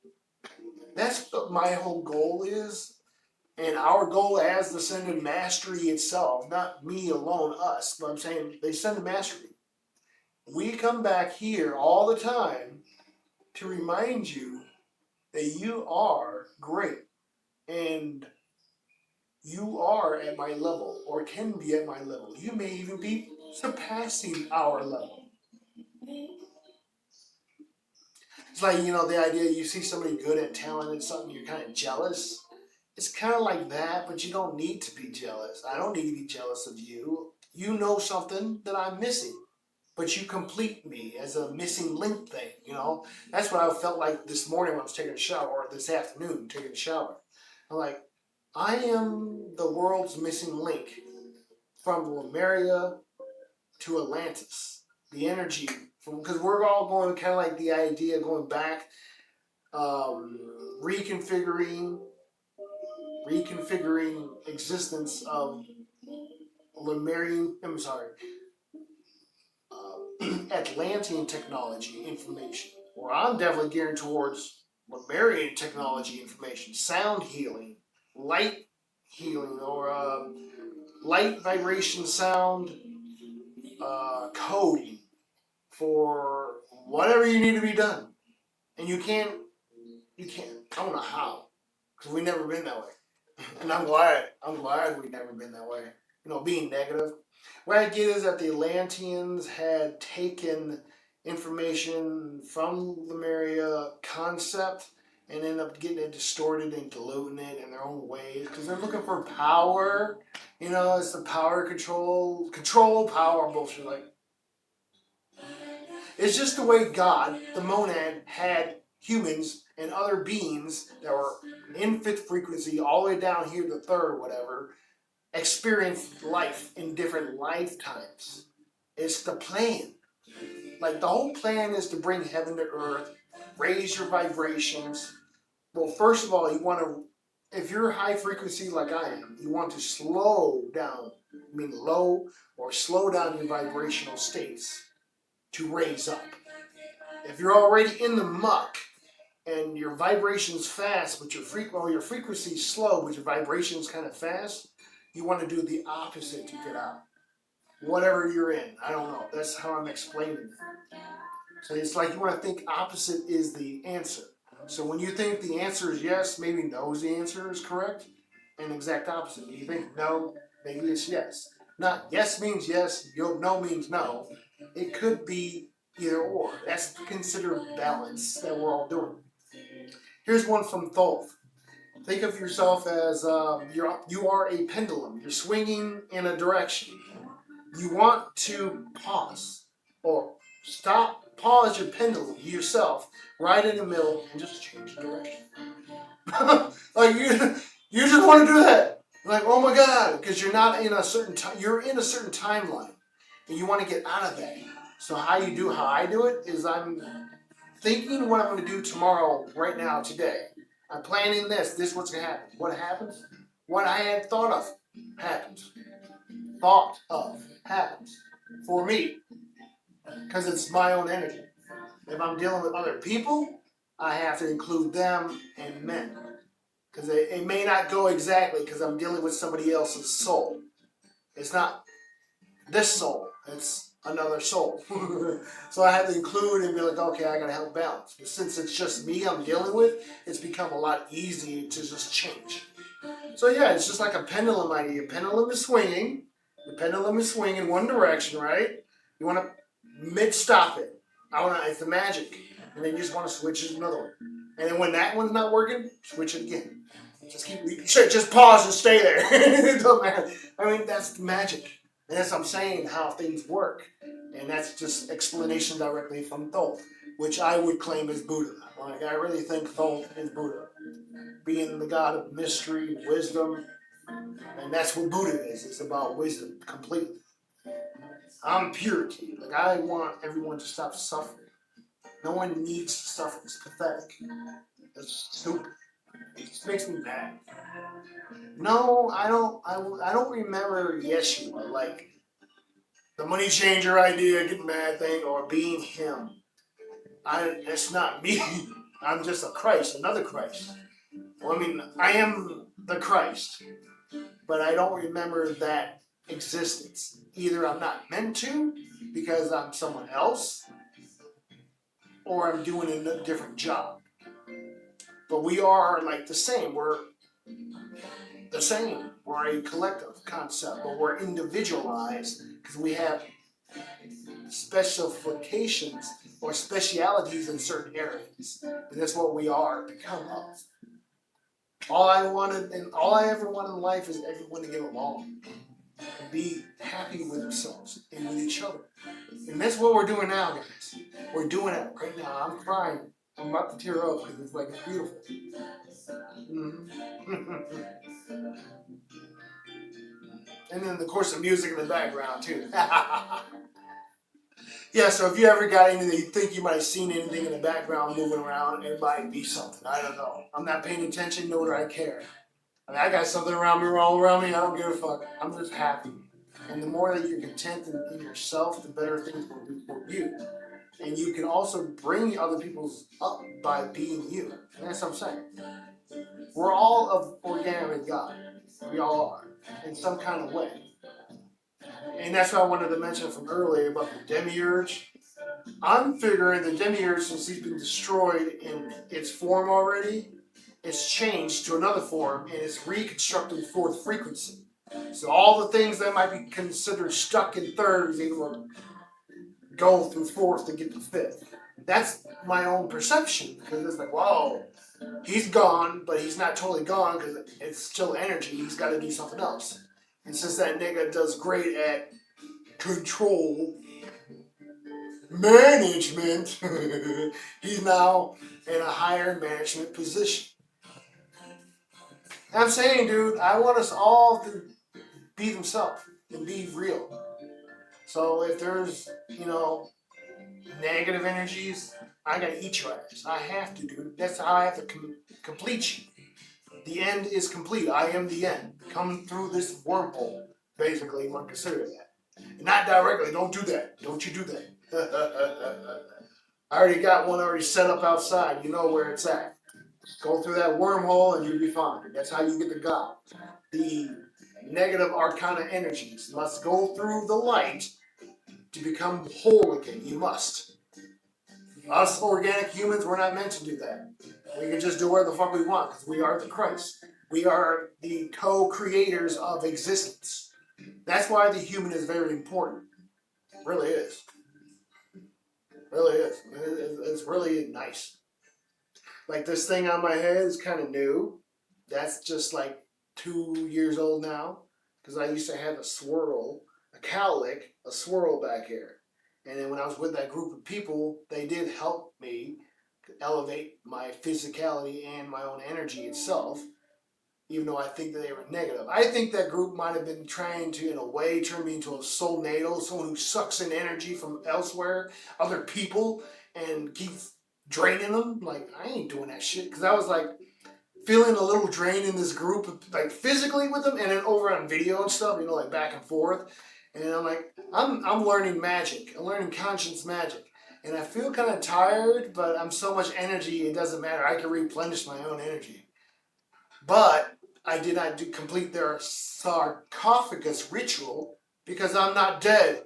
That's what my whole goal is. And our goal as the Ascended Mastery itself, not me alone, us, but I'm saying the Ascended Mastery. We come back here all the time to remind you that you are great. And you are at my level or can be at my level. You may even be surpassing our level. It's like, the idea you see somebody good at talent and something, you're kind of jealous. It's kind of like that, but you don't need to be jealous. I don't need to be jealous of you. You know something that I'm missing, but you complete me as a missing link thing. That's what I felt like this morning when I was taking a shower, or this afternoon taking a shower. I'm like, I am the world's missing link from Lemuria to Atlantis. The energy, because we're all going kind of like the idea going back, reconfiguring existence of Lemurian. I'm sorry, Atlantean technology information. Or I'm definitely gearing towards Lemurian technology information, sound healing, light healing, or light vibration sound coding for whatever you need to be done. And you can't, I don't know how, because we've never been that way. And I'm glad we've never been that way. Being negative. What I get is that the Atlanteans had taken information from Lemuria concept and end up getting it distorted and diluting it in their own ways because they're looking for power. It's the power control power bullshit. Like, it's just the way God, the monad, had humans and other beings that were in fifth frequency all the way down here to third, whatever, experience life in different lifetimes. It's the plan. Like the whole plan is to bring heaven to earth, raise your vibrations. Well, first of all, you want to, if you're high frequency like I am, you want to slow down, I mean low, or slow down your vibrational states to raise up. If you're already in the muck and your vibration's fast, but your frequency's slow, but your vibration's kind of fast, you want to do the opposite to get out. Whatever you're in, I don't know. That's how I'm explaining it. So it's like you want to think opposite is the answer. So when you think the answer is yes, maybe no is the answer is correct, and exact opposite. When you think no, maybe it's yes. Not yes means yes, no means no. It could be either or. That's considered balance that we're all doing. Here's one from Thoth. Think of yourself as you are a pendulum. You're swinging in a direction. You want to pause or stop, pause your pendulum yourself right in the middle and just change direction. Like you just want to do that. Like, oh my God, because you're not in a certain time. You're in a certain timeline, and you want to get out of that. So how I do it is I'm thinking what I'm going to do tomorrow, right now, today. I'm planning this. This is what's going to happen. What happens? What I had thought of happens. Thought of happens for me because it's my own energy. If I'm dealing with other people, I have to include them and men because it may not go exactly because I'm dealing with somebody else's soul. It's not this soul. It's another soul. So I have to include and be like, okay, I gotta help balance. But since it's just me I'm dealing with, it's become a lot easier to just change. So yeah, it's just like a pendulum idea. Pendulum is swinging. The pendulum is swinging in one direction, right? You want to mid-stop it. It's the magic. And then you just want to switch it to another one. And then when that one's not working, switch it again. Just pause and stay there. It don't matter. I mean, that's the magic. And that's what I'm saying, how things work. And that's just explanation directly from Thoth, which I would claim is Buddha. Like, I really think Thoth is Buddha. Being the god of mystery, wisdom. And that's what Buddha is. It's about wisdom completely. I'm purity. Like, I want everyone to stop suffering. No one needs to suffer. It's pathetic. It's stupid. It just makes me mad. No, I don't remember Yeshua, like the money changer idea, get mad thing, or being him. It's not me. I'm just a Christ, another Christ. Well, I mean, I am the Christ, but I don't remember that existence. Either I'm not meant to because I'm someone else, or I'm doing a different job. But we are like the same. We're the same. We're a collective concept, but we're individualized because we have specifications or specialities in certain areas. And that's what we are become of. All I wanted and all I ever wanted in life is everyone to get along and be happy with themselves and with each other. And that's what we're doing now, guys. We're doing it right now. I'm crying. I'm about to tear up because it's like it's beautiful. Mm-hmm. And then, of course, the music in the background, too. Yeah, so if you ever got anything, you think you might have seen anything in the background moving around, it might be something. I don't know. I'm not paying attention, nor do I care. I mean, I got something around me, all around me, I don't give a fuck. I'm just happy. And the more that you're content in yourself, the better things will do for you. And you can also bring other people's up by being you. And that's what I'm saying. We're all of organic God. We all are, in some kind of way. And that's what I wanted to mention from earlier about the demiurge. I'm figuring the demiurge, since he's been destroyed in its form already, it's changed to another form and it's reconstructed fourth frequency. So all the things that might be considered stuck in third is able to go through fourth to get to fifth. That's my own perception because it's like, whoa, he's gone, but he's not totally gone because it's still energy. He's got to do something else. And since that nigga does great at control management, he's now in a higher management position. And I'm saying, dude, I want us all to be themselves and be real. So if there's, negative energies, I gotta eat your ass. I have to, dude. That's how I have to complete you. The end is complete. I am the end. Come through this wormhole. Basically, one consider that. And not directly. Don't do that. Don't you do that. I already got one already set up outside. You know where it's at. Go through that wormhole and you'll be fine. That's how you get to God. The negative arcana energies must go through the light to become whole again. You must. Us organic humans, we're not meant to do that. We can just do whatever the fuck we want because we are the Christ. We are the co-creators of existence. That's why the human is very important. It really is. It really is. It's really nice. Like this thing on my head is kind of new. That's just like 2 years old now because I used to have a cowlick, a swirl back here. And then when I was with that group of people, they did help me elevate my physicality and my own energy itself, even though I think that they were negative. I think that group might have been trying to, in a way, turn me into a soul natal, someone who sucks in energy from elsewhere, other people, and keeps draining them. Like, I ain't doing that shit. Because I was like, feeling a little drain in this group, like physically with them, and then over on video and stuff, like back and forth. And I'm like, I'm learning magic. I'm learning conscience magic. And I feel kind of tired, but I'm so much energy, it doesn't matter. I can replenish my own energy. But I did not complete their sarcophagus ritual because I'm not dead.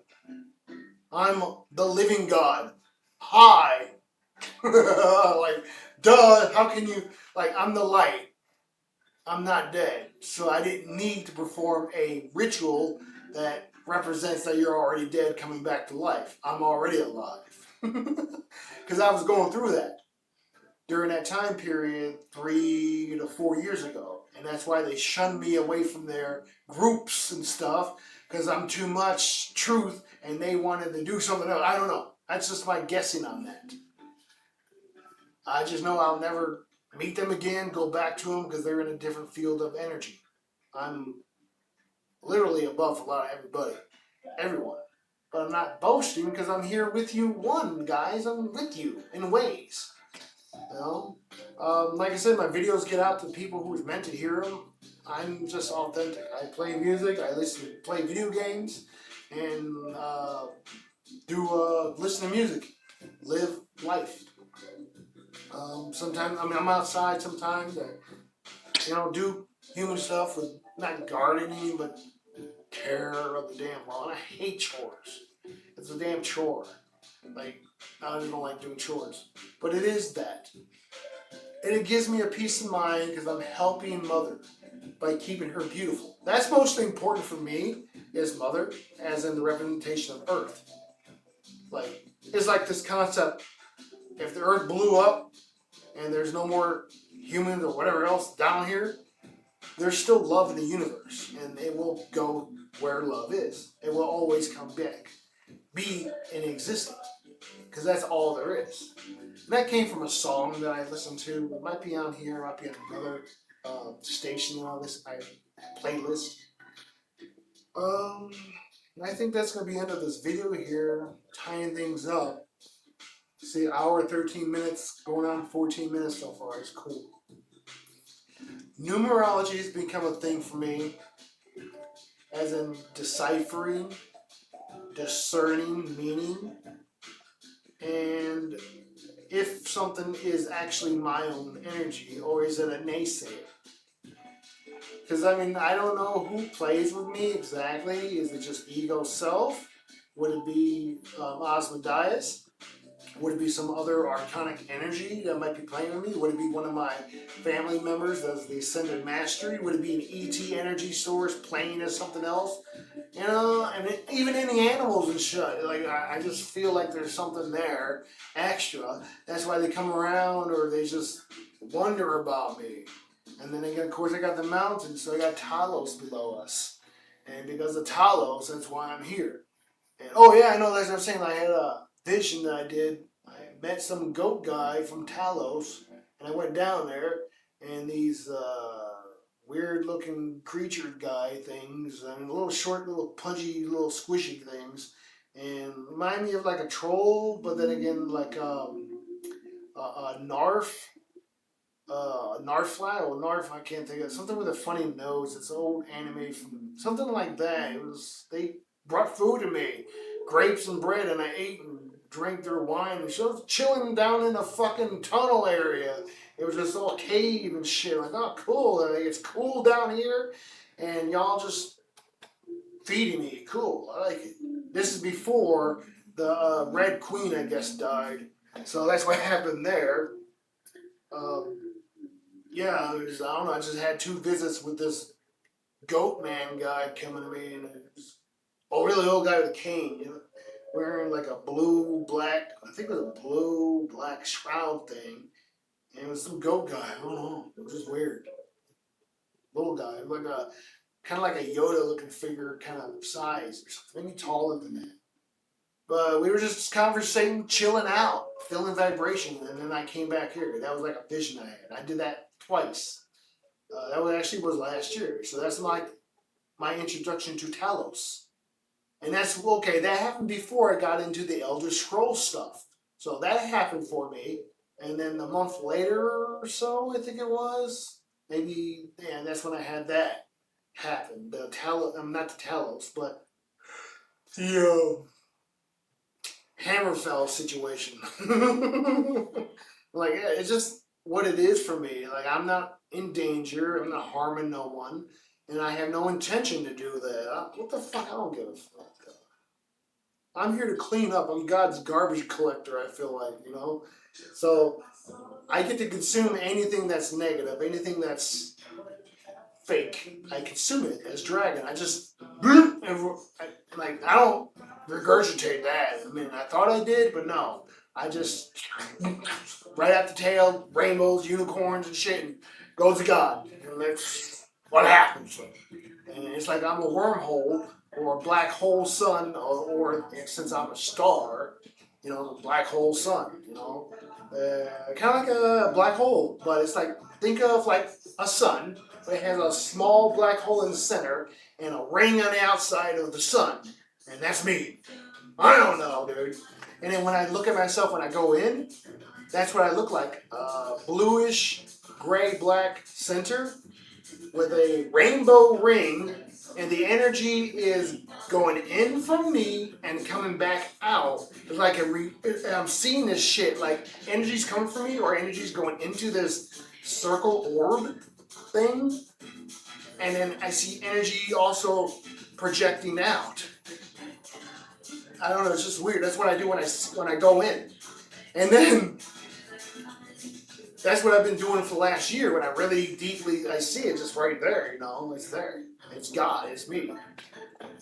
I'm the living God. Hi. Like, duh, how can you, I'm the light. I'm not dead. So I didn't need to perform a ritual that represents that you're already dead coming back to life. I'm already alive. Because I was going through that during that time period 3 to 4 years ago. And that's why they shunned me away from their groups and stuff, because I'm too much truth and they wanted to do something else. I don't know. That's just my guessing on that. I just know I'll never meet them again, go back to them, because they're in a different field of energy. I'm literally above a lot of everyone. But I'm not boasting because I'm here with you, guys. I'm with you in ways. Like I said, my videos get out to people who's meant to hear them. I'm just authentic. I play music. I play video games, and listen to music, live life. Sometimes I'm outside. Sometimes do human stuff with not gardening, but care of the damn lawn. I hate chores. It's a damn chore. Like, I don't like doing chores, but it is that. And it gives me a peace of mind because I'm helping Mother by keeping her beautiful. That's mostly important for me as Mother, as in the representation of Earth. Like, it's like this concept, if the Earth blew up and there's no more humans or whatever else down here, there's still love in the universe, and it will go where love is. It will always come back, be in existence, because that's all there is. And that came from a song that I listened to. It might be on here, it might be on another station on this playlist. I think that's going to be the end of this video here, tying things up. See, hour 13 minutes, going on 14 minutes so far. It's cool. Numerology has become a thing for me, as in deciphering, discerning meaning, and if something is actually my own energy or is it a naysayer. Because I don't know who plays with me exactly. Is it just ego self? Would it be Asmodeus? Would it be some other archonic energy that might be playing with me? Would it be one of my family members that's the Ascended Mastery? Would it be an ET energy source playing as something else? Even in the animals and shit, I just feel like there's something there extra. That's why they come around, or they just wonder about me. And then again, of course, I got the mountains, so I got Talos below us. And because of Talos, that's why I'm here. And oh yeah, I know, that's what I'm saying. I had a vision that I did. I met some goat guy from Talos, and I went down there, and these weird looking creature guy things, and little short, little punchy, little squishy things, and remind me of like a troll, but then again like a narf. Narfly or Narf, I can't think of it. Something with a funny nose. It's old anime from something like that. It was they brought food to me, grapes and bread, and I ate and drank their wine. And she was chilling down in a fucking tunnel area. It was just all cave and shit. Like, oh, cool. Like, it's cool down here, and y'all just feeding me. Cool. I like it. This is before the Red Queen, I guess, died. So that's what happened there. Um, yeah, it was, I don't know. I just had 2 visits with this goat man guy coming to me, and it was a really old guy with a cane, wearing like a blue black. I think it was a blue black shroud thing, and it was some goat guy. I don't know. It was just weird. Little guy, like a kind of like a Yoda looking figure, kind of size or something. Maybe taller than that. But we were just conversating, chilling out, feeling vibration, and then I came back here. That was like a vision I had. I did that twice. That was actually was last year. So that's my introduction to Talos. And that's okay, that happened before I got into the Elder Scrolls stuff. So that happened for me. And then a month later or so, I think it was, maybe, yeah, that's when I had that happen. The Talos, not the Talos, but the Hammerfell situation. Like, yeah, it's just what it is for me. Like, I'm not in danger. I'm not harming no one. And I have no intention to do that. What the fuck? I don't give a fuck. I'm here to clean up. I'm God's garbage collector, I feel like. So I get to consume anything that's negative, anything that's fake. I consume it as dragon. I just, I don't regurgitate that. I mean, I thought I did, but no. I just, right at the tail, rainbows, unicorns, and shit, and goes to God. And that's what happens. And it's like I'm a wormhole or a black hole sun, or since I'm a star, a black hole sun. Kind of like a black hole, but it's like, think of like a sun, but it has a small black hole in the center and a ring on the outside of the sun, and that's me. I don't know, dude. And then when I look at myself when I go in, that's what I look like. Bluish, gray, black center with a rainbow ring, and the energy is going in from me and coming back out. It's like I'm seeing this shit, like energy's coming from me or energy's going into this circle orb thing, and then I see energy also projecting out. I don't know, it's just weird. That's what I do when I go in. And then that's what I've been doing for the last year. When I really deeply, I see it just right there, it's there. It's God, it's me.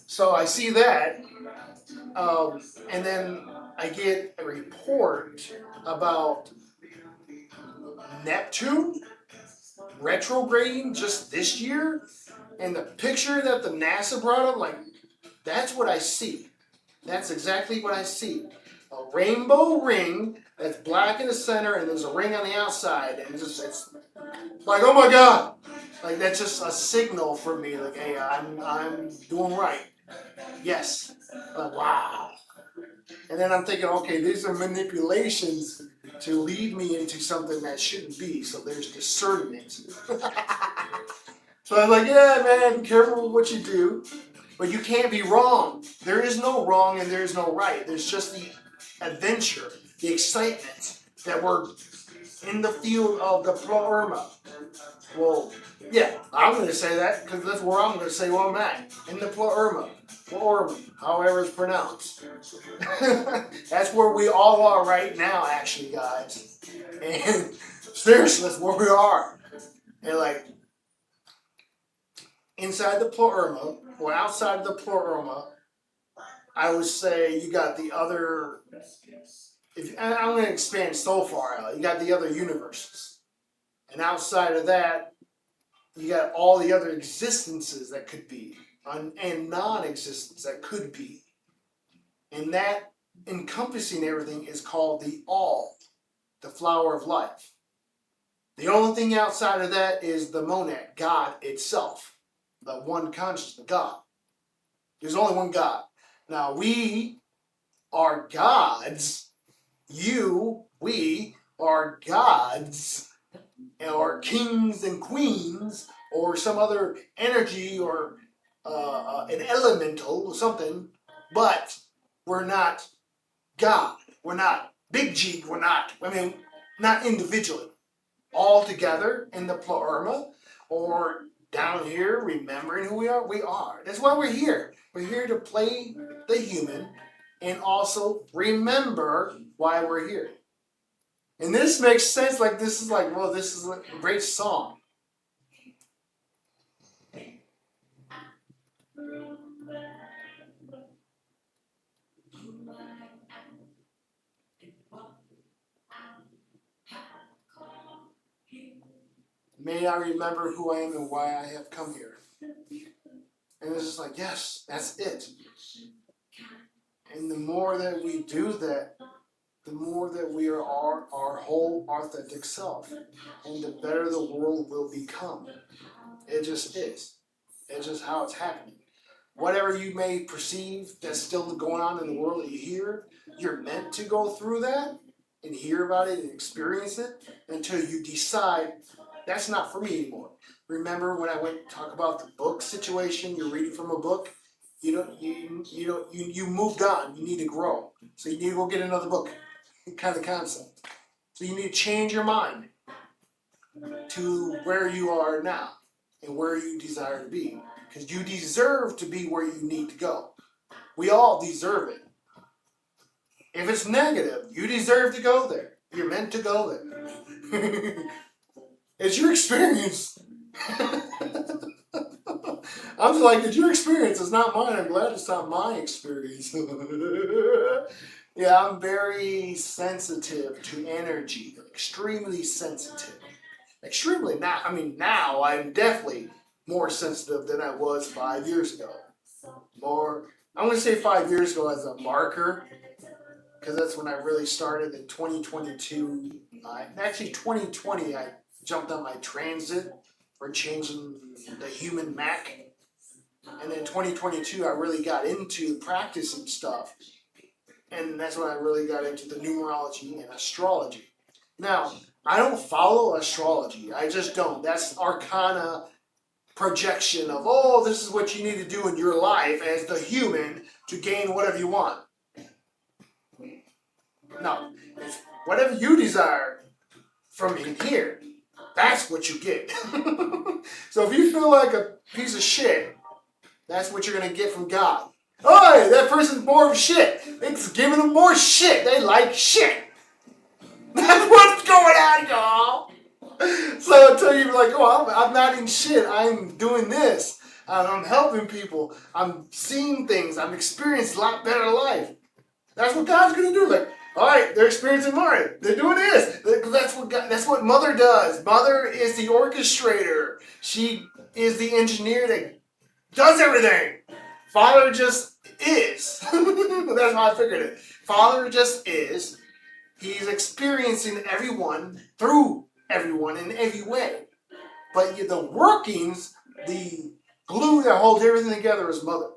So I see that, and then I get a report about Neptune retrograding just this year, and the picture that the NASA brought up, like, that's what I see. That's exactly what I see. A rainbow ring that's black in the center, and there's a ring on the outside, and it's like, oh my God! Like, that's just a signal for me, like, hey, I'm doing right. Yes. Like, wow. And then I'm thinking, okay, these are manipulations to lead me into something that shouldn't be, so there's discernment. So I'm like, yeah, man, be careful with what you do. But you can't be wrong. There is no wrong and there is no right. There's just the adventure, the excitement that we're in the field of the Plurma. Well, yeah, I'm going to say that because that's where I'm going to say where I'm at. In the Plurma. Or however it's pronounced. That's where we all are right now, actually, guys. And seriously, that's where we are. And like, inside the Plurma, or outside the Plurma, I would say you got the other. I'm going to expand so far out. You got the other universes, and outside of that, you got all the other existences that could be, and non-existence that could be, and that encompassing everything is called the All, the flower of life. The only thing outside of that is the monad, God itself, the one consciousness, God. There's only one God. Now we are gods. We are gods, or kings and queens, or some other energy, or an elemental or something, but we're not God. We're not Big G. We're not, not individually. All together in the pleroma, or down here, remembering who we are. We are. That's why we're here. We're here to play the human and also remember why we're here. And this makes sense. Like, this is like, well, this is a great song. May I remember who I am and why I have come here. And it's just like, yes, that's it. And the more that we do that, the more that we are our whole authentic self. And the better the world will become. It just is. It's just how it's happening. Whatever you may perceive that's still going on in the world that you hear, you're meant to go through that and hear about it and experience it until you decide that's not for me anymore. Remember when I went to talk about the book situation? You're reading from a book. You moved on. You need to grow, so you need to go get another book. Kind of concept. So you need to change your mind to where you are now and where you desire to be, because you deserve to be where you need to go. We all deserve it. If it's negative, you deserve to go there. You're meant to go there. It's your experience. I'm just like, it's your experience. It's not mine. I'm glad it's not my experience. Yeah, I'm very sensitive to energy. Extremely sensitive. Extremely. Now I'm definitely more sensitive than I was 5 years ago. I'm going to say 5 years ago as a marker, because that's when I really started in 2022. Actually, 2020, I jumped on my transit for changing the human Mac. And then 2022, I really got into practicing stuff. And that's when I really got into the numerology and astrology. Now, I don't follow astrology. I just don't. That's arcana projection of, oh, this is what you need to do in your life as the human to gain whatever you want. No, it's whatever you desire from in here. That's what you get. So if you feel like a piece of shit, that's what you're going to get from God. Oh, that person's more of shit. It's giving them more shit. They like shit. That's what's going on, y'all. So until you're like, oh, I'm not in shit. I'm doing this. I'm helping people. I'm seeing things. I'm experiencing a lot better life. That's what God's going to do. Like, all right, they're experiencing more. They're doing this. That's what Mother does. Mother is the orchestrator. She is the engineer that does everything. Father just is. That's how I figured it. Father just is. He's experiencing everyone through everyone in every way. But the workings, the glue that holds everything together is Mother.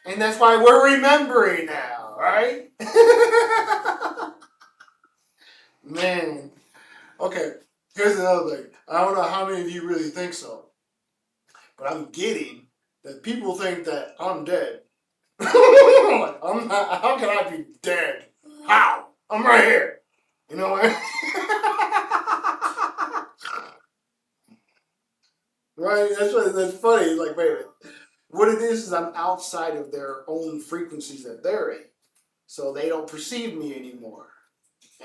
And that's why we're remembering now, right? Man. Okay, here's another thing. I don't know how many of you really think so, but I'm getting that people think that I'm dead. I'm not, how can I be dead? How? I'm right here. You know what? Right? That's funny. It's like, wait a minute. What it is I'm outside of their own frequencies that they're in, so they don't perceive me anymore.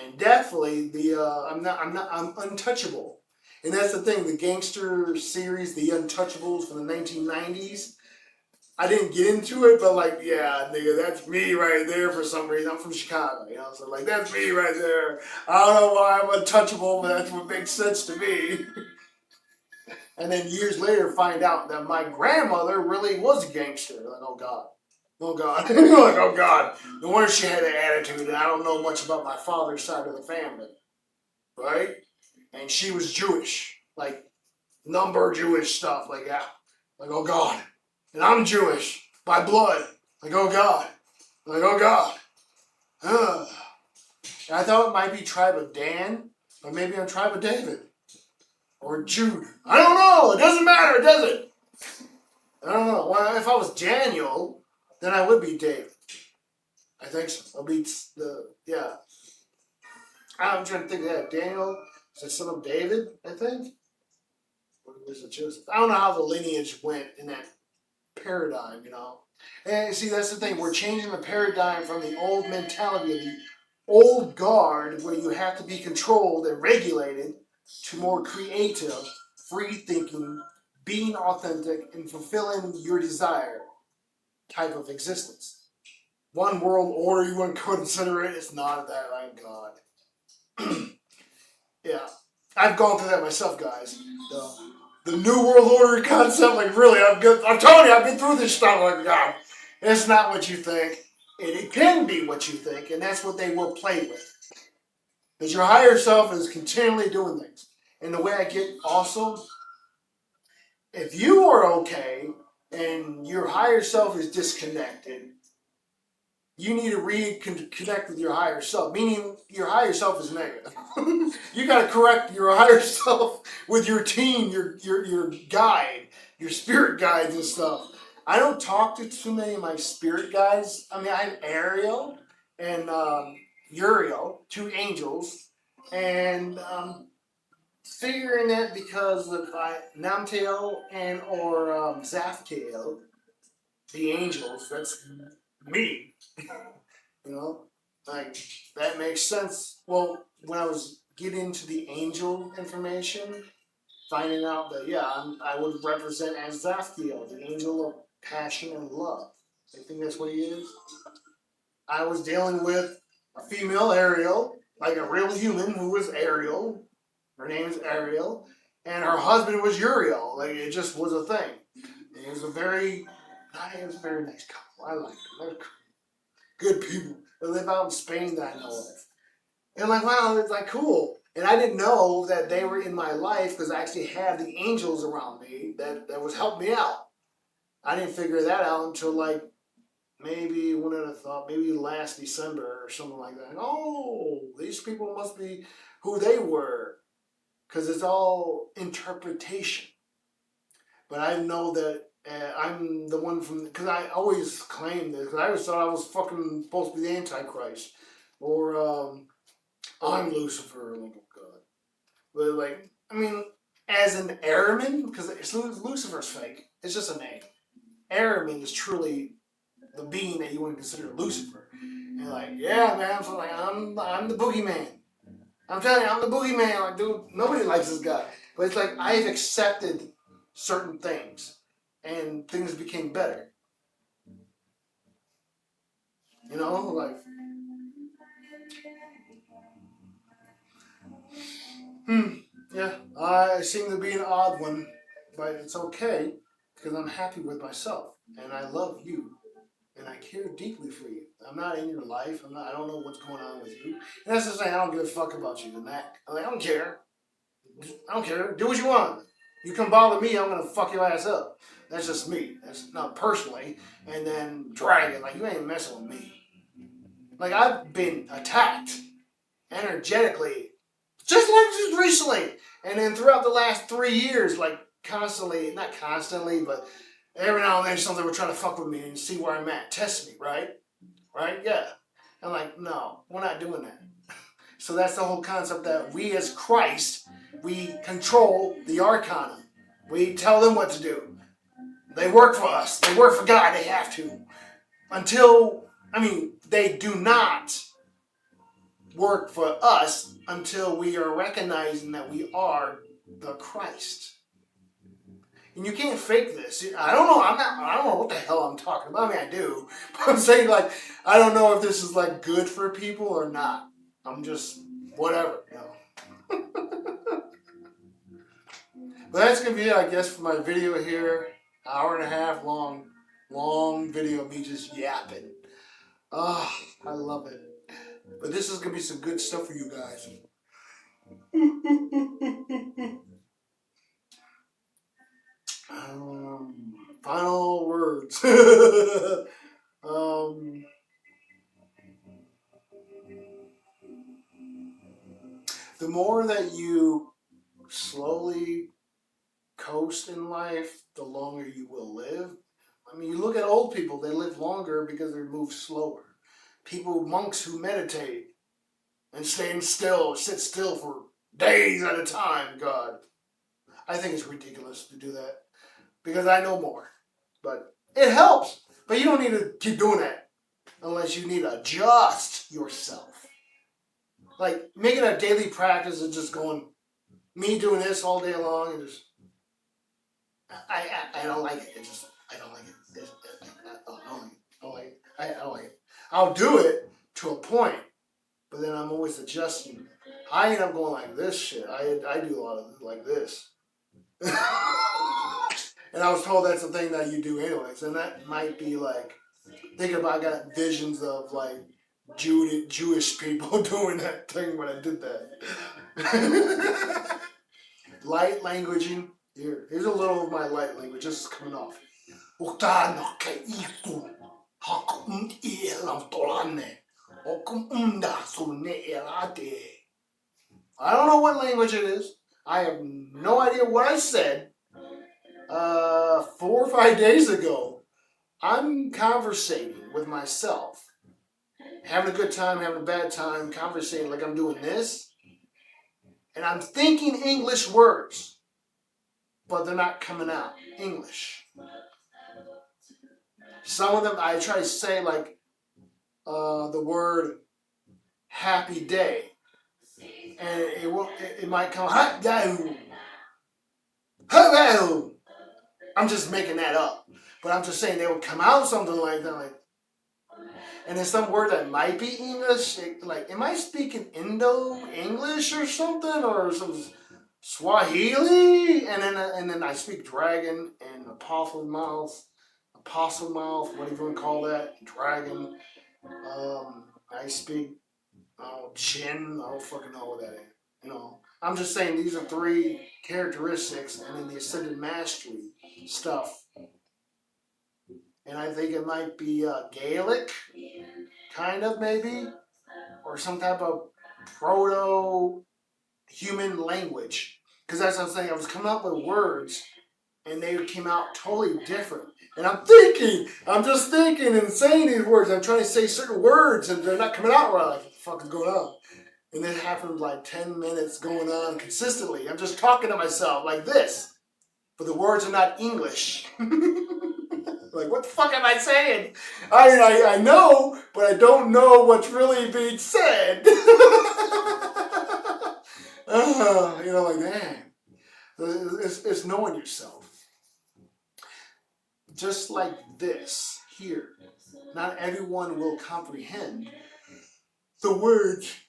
And definitely I'm untouchable. And that's the thing. The gangster series, The Untouchables from the 1990s. I didn't get into it, but like, yeah, nigga, that's me right there for some reason. I'm from Chicago, so like, that's me right there. I don't know why I'm untouchable, but that's what makes sense to me. And then years later, find out that my grandmother really was a gangster. Like, oh God. Oh God. Like, oh God. No wonder she had an attitude, and I don't know much about my father's side of the family. Right? and she was Jewish, like number Jewish stuff, like yeah, like oh God, and I'm Jewish by blood, like oh God, like oh God. Ugh. And I thought it might be tribe of Dan, or maybe I'm tribe of David or Jude. I don't know. It doesn't matter, does it? I don't know. Well, if I was Daniel, then I would be David. I think so. I'll be yeah. I'm trying to think of that. Daniel is the son of David, I think. Or was it Joseph? I don't know how the lineage went in that paradigm, you know. And see, that's the thing. We're changing the paradigm from the old mentality of the old guard, where you have to be controlled and regulated, to more creative, free thinking, being authentic, and fulfilling your desire type of existence. One world order, you want to consider it, it's not that, thank God. Yeah, I've gone through that myself, guys. The New World Order concept, like really, I'm telling you, I've been through this stuff, like God. It's not what you think. It can be what you think, and that's what they will play with. Because your higher self is continually doing things. And the way I get also, if you are okay and your higher self is disconnected, you need to reconnect with your higher self, meaning your higher self is negative. You got to correct your higher self with your team, your guide, your spirit guides and stuff. I don't talk to too many of my spirit guides. I mean, I have Ariel and Uriel, two angels, and figuring it because of Namtael and or Zaphtael, the angels. That's me. You know, like that makes sense. Well, when I was getting into the angel information, finding out that yeah, I would represent as Zaphtael, the angel of passion and love. I think that's what he is. I was dealing with a female Ariel, like a real human who was Ariel. Her name is Ariel, and her husband was Uriel. Like it just was a thing. And it was a very nice couple. I liked them. They're good people. They live out in Spain that I know of. And I'm like, wow, it's like cool. And I didn't know that they were in my life because I actually had the angels around me that was helping me out. I didn't figure that out until like maybe when I thought maybe last December or something like that. Oh, these people must be who they were, because it's all interpretation. But I know that I'm the one from, because I always claimed this, because I always thought I was fucking supposed to be the Antichrist, or I'm Lucifer, like oh God. But like, I mean, as an airman, because Lucifer's fake. It's just a name. Airman is truly the being that you wouldn't consider Lucifer. And like, yeah, man, so like I'm the boogeyman. I'm telling you, I'm the boogeyman. Like, dude, nobody likes this guy. But it's like I've accepted certain things, and things became better. You know, like, yeah, I seem to be an odd one, but it's okay because I'm happy with myself, and I love you, and I care deeply for you. I'm not in your life. I'm not. I don't know what's going on with you, and that's the thing. I don't give a fuck about you, and that I'm like, I don't care. I don't care. Do what you want. You come bother me, I'm gonna fuck your ass up. That's just me. That's not personally. And then drag it like you ain't messing with me. Like I've been attacked energetically, just recently, and then throughout the last 3 years, like constantly, not constantly, but every now and then something would try to fuck with me and see where I'm at, test me, right? Right? Yeah. I'm like, no, we're not doing that. So that's the whole concept that we as Christ, we control the arcana. We tell them what to do. They work for us. They work for God. They have to. They do not work for us until we are recognizing that we are the Christ. And you can't fake this. I don't know. I don't know what the hell I'm talking about. I mean, I do. But I'm saying, like, I don't know if this is, like, good for people or not. I'm just, whatever, you know. But that's going to be it, I guess, for my video here. Hour and a half long video of me just yapping. Ah, I love it. But this is going to be some good stuff for you guys. Final words. um, the more that you slowly coast in life, the longer you will live. I mean, you look at old people, they live longer because they move slower. People, monks who meditate and stay still, sit still for days at a time, God. I think it's ridiculous to do that because I know more. But it helps. But you don't need to keep doing that unless you need to adjust yourself. Like making a daily practice of just going, me doing this all day long and just I don't like it. It just I don't like it. I don't like it. I don't like it. I don't like it. I'll do it to a point, but then I'm always adjusting. I end up going like this shit. I do a lot of like this. And I was told that's the thing that you do anyways, and that might be like thinking about I got visions of like Jewish people doing that thing when I did that. Light languaging. Here's a little of my light language. This is coming off. I don't know what language it is. I have no idea what I said 4 or 5 days ago. I'm conversating with myself, having a good time, having a bad time, conversating like I'm doing this, and I'm thinking English words, but they're not coming out English. Some of them I try to say like the word happy day, and it might come hello. I'm just making that up, but I'm just saying they would come out something like that, like, and then some word that might be English, like, am I speaking Indo-English or something, or some Swahili? And then I speak dragon and apostle mouth, what do you want to call that? Dragon. I speak Jin. I don't fucking know what that is. I'm just saying these are three characteristics, and then the ascended mastery stuff. And I think it might be Gaelic, kind of maybe, or some type of proto-human language. Because that's what I'm saying. I was coming up with words, and they came out totally different. And I'm just thinking and saying these words. I'm trying to say certain words, and they're not coming out right. Like, what the fuck is going on? And this happened like 10 minutes going on consistently. I'm just talking to myself like this, but the words are not English. Like, what the fuck am I saying? I know, but I don't know what's really being said. Like, man, it's knowing yourself. Just like this here, not everyone will comprehend the words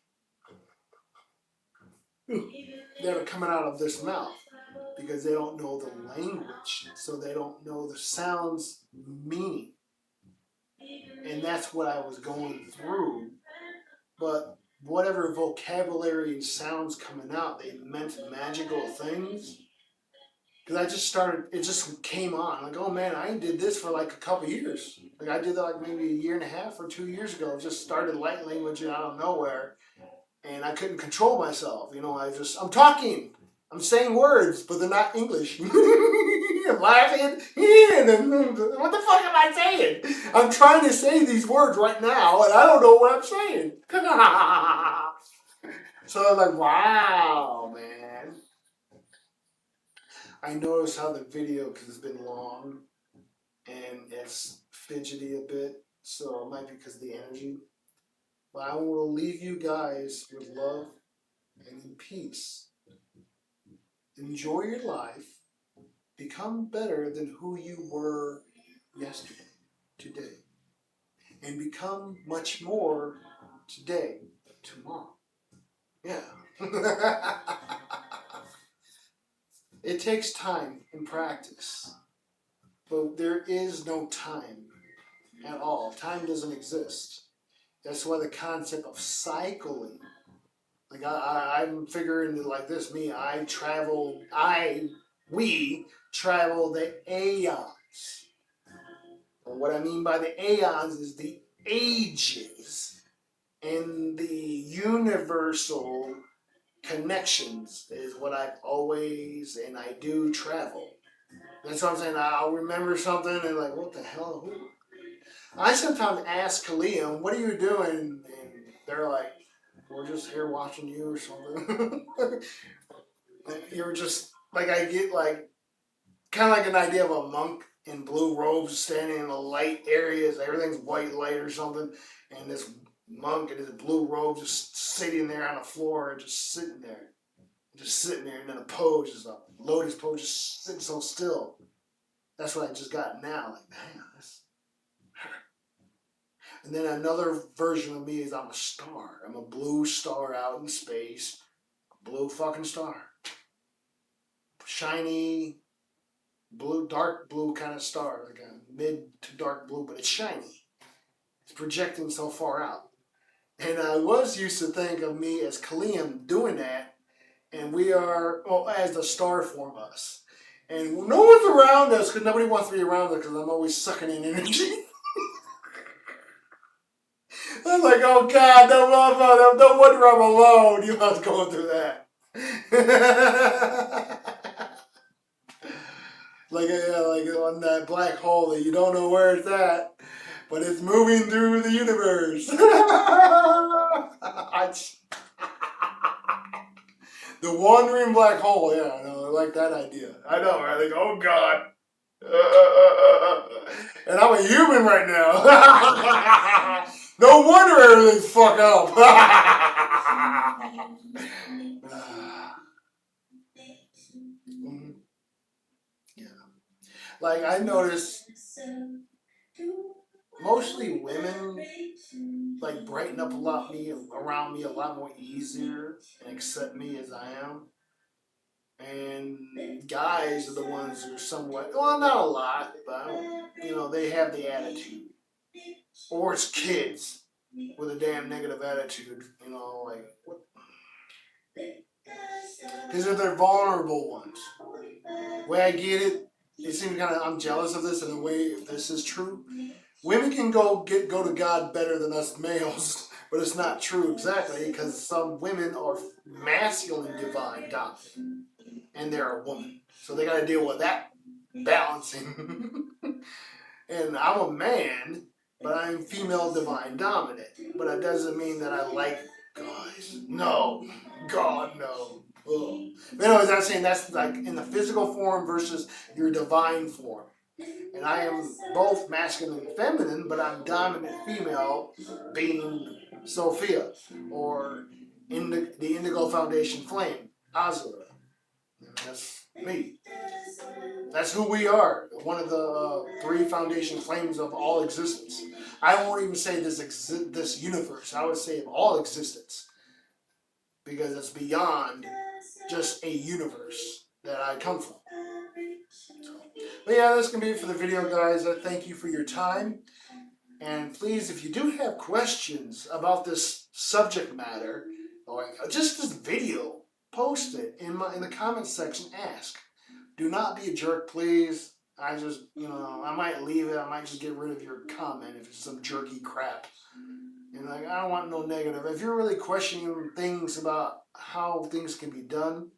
that are coming out of this mouth because they don't know the language, so they don't know the sound's meaning. And that's what I was going through. But whatever vocabulary and sounds coming out, they meant magical things. Because I just started, it just came on. Like, oh man, I did this for like a couple years. Like I did that like maybe a year and a half or 2 years ago. Just started light language out of nowhere. And I couldn't control myself. I'm talking. I'm saying words, but they're not English. I'm laughing. What the fuck am I saying? I'm trying to say these words right now, and I don't know what I'm saying. So I was like, wow, man. I noticed how the video, because it's been long, and it's fidgety a bit, so it might be because of the energy. But I will leave you guys with love and in peace. Enjoy your life. Become better than who you were yesterday, today. And become much more today, tomorrow. Yeah. It takes time and practice. But there is no time at all. Time doesn't exist. That's why the concept of cycling Like I'm figuring it like this. We travel the aeons. And what I mean by the aeons is the ages and the universal connections is what I've always and I do travel. That's what I'm saying. I'll remember something and like, what the hell? Who? I sometimes ask Kalium, "What are you doing?" And they're like, "We're just here watching you or something." You're just like I get like kind of like an idea of a monk in blue robes standing in the light areas. Everything's white light or something, and this monk in his blue robe just sitting there on the floor, just sitting there, and then a pose is a lotus pose, just sitting so still. That's what I just got now. Like, damn, this. And then another version of me is I'm a star. I'm a blue star out in space. Blue fucking star. Shiny, blue, dark blue kind of star. Like a mid to dark blue, but it's shiny. It's projecting so far out. And I was used to think of me as Kalium doing that. And we are, well, as the star form us. And no one's around us because nobody wants to be around us because I'm always sucking in energy. I'm like, oh God, no wonder I'm alone. You was going through that. like on that black hole that you don't know where it's at, but it's moving through the universe. The wandering black hole, yeah, I know, I like that idea. I know, right? Like, oh God. And I'm a human right now. No wonder everything's fucked up. Yeah. Like I noticed mostly women like brighten up a lot me around me a lot more easier and accept me as I am. And guys are the ones who are somewhat, well, not a lot, but they have the attitude. Or it's kids with a damn negative attitude, like what? Because they're vulnerable ones. The way I get it, it seems kind of I'm jealous of this in a way. If this is true, women can go to God better than us males, but it's not true exactly because some women are masculine divine dominant, and they're a woman, so they got to deal with that balancing. And I'm a man, but I'm female divine dominant. But that doesn't mean that I like guys. No, God no. Ugh. But anyways, I'm saying that's like in the physical form versus your divine form. And I am both masculine and feminine, but I'm dominant female, being Sophia, or in the Indigo Foundation Flame, Azura. And that's me. That's who we are. One of the three foundation flames of all existence. I won't even say this universe. I would say of all existence, because it's beyond just a universe that I come from. So, but yeah, that's gonna be it for the video, guys. Thank you for your time, and please, if you do have questions about this subject matter or just this video, post it in the comments section. Ask. Do not be a jerk, please. I just, I might leave it. I might just get rid of your comment if it's some jerky crap. And like, I don't want no negative. If you're really questioning things about how things can be done,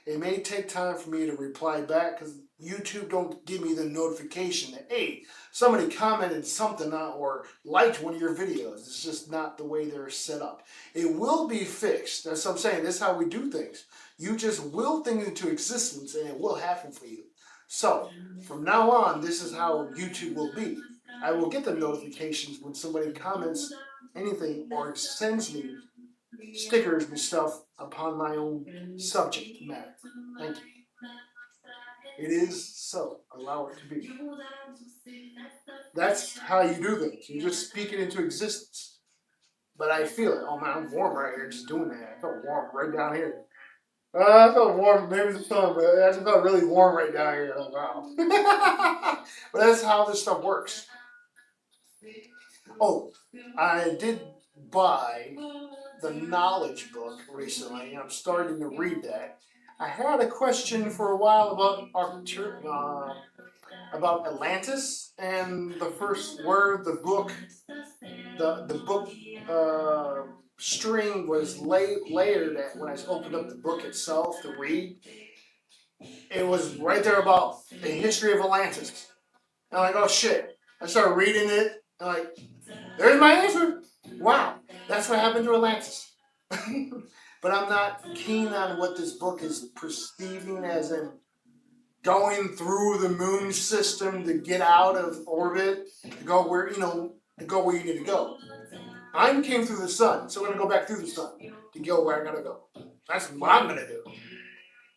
it may take time for me to reply back because YouTube don't give me the notification that, hey, somebody commented something or liked one of your videos. It's just not the way they're set up. It will be fixed. That's what I'm saying. This is how we do things. You just will things into existence and it will happen for you. So, from now on, this is how YouTube will be. I will get the notifications when somebody comments anything or sends me stickers and stuff upon my own subject matter. Thank you. It is so. Allow it to be. That's how you do things. You just speak it into existence. But I feel it. Oh man, I'm warm right here just doing that. I felt warm right down here. I felt warm. Maybe the sun, but I just felt really warm right down here. Oh wow. But that's how this stuff works. Oh, I did buy the knowledge book recently. I'm starting to read that. I had a question for a while about Atlantis, and the first word the book uh, string was layered at when I opened up the book itself to read. It was right there about the history of Atlantis. And I'm like, oh shit. I started reading it. And I'm like, there's my answer. Wow, that's what happened to Atlantis. But I'm not keen on what this book is perceiving as in going through the moon system to get out of orbit, to go where you need to go. I came through the sun, so I'm gonna go back through the sun to go where I gotta go. That's what I'm gonna do.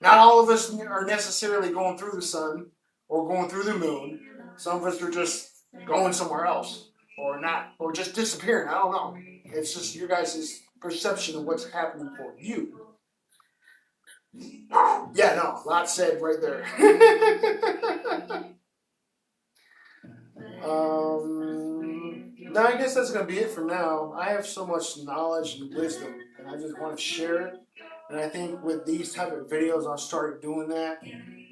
Not all of us are necessarily going through the sun or going through the moon. Some of us are just going somewhere else or not, or just disappearing. I don't know. It's just your guys' perception of what's happening for you. Yeah, no, a lot said right there. No, I guess that's going to be it for now. I have so much knowledge and wisdom, and I just want to share it. And I think with these type of videos, I'll start doing that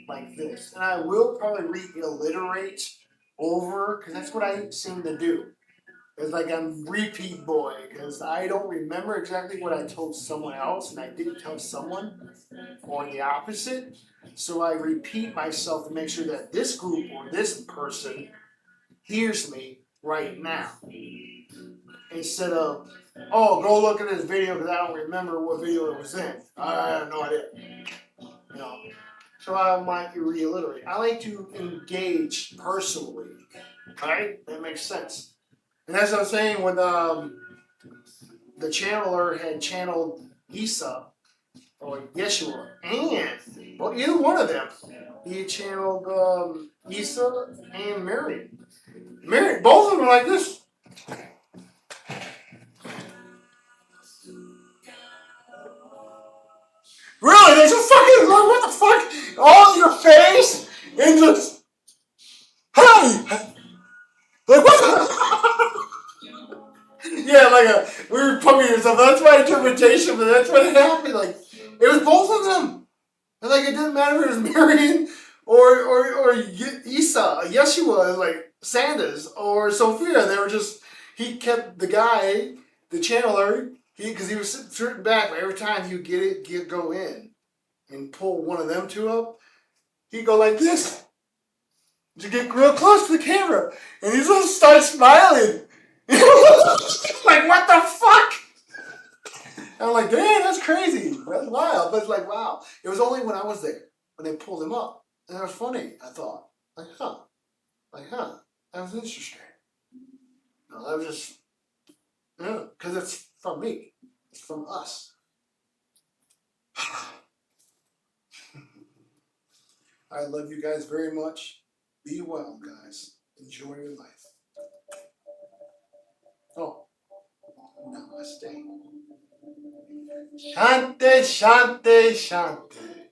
like this. And I will probably reiterate over, because that's what I seem to do. It's like I'm repeat boy, because I don't remember exactly what I told someone else, and I didn't tell someone, or the opposite. So I repeat myself to make sure that this group or this person hears me right now. Instead of, oh, go look at this video because I don't remember what video it was in. I have no idea. You know. So I might reiterate. I like to engage personally. Right? That makes sense. And as I was saying, when the channeler had channeled Isa or Yeshua, and well, either one of them, he channeled Isa and Mary. Both of them are like this. Really? There's a fucking, like, what the fuck? All in your face? And just, hey! Like, what the? Yeah, we were poking yourself. That's my interpretation, but that's what happened. Like, it was both of them. And, like, it didn't matter if it was Marion or Isa, Yeshua, like, Sanders, or Sophia. They were just, he kept the guy, the channeler, because he was sitting back, but every time you go in and pull one of them two up, he'd go like this. To get real close to the camera. And he just starts smiling. Like, what the fuck? And I'm like, damn, that's crazy. That's wild. But it's like, wow. It was only when I was there, when they pulled him up. And it was funny, I thought. Like, huh. That was interesting. No, that was just, because it's from me. It's from us. I love you guys very much. Be well, guys. Enjoy your life. Oh, namaste. Shante, shante, shante.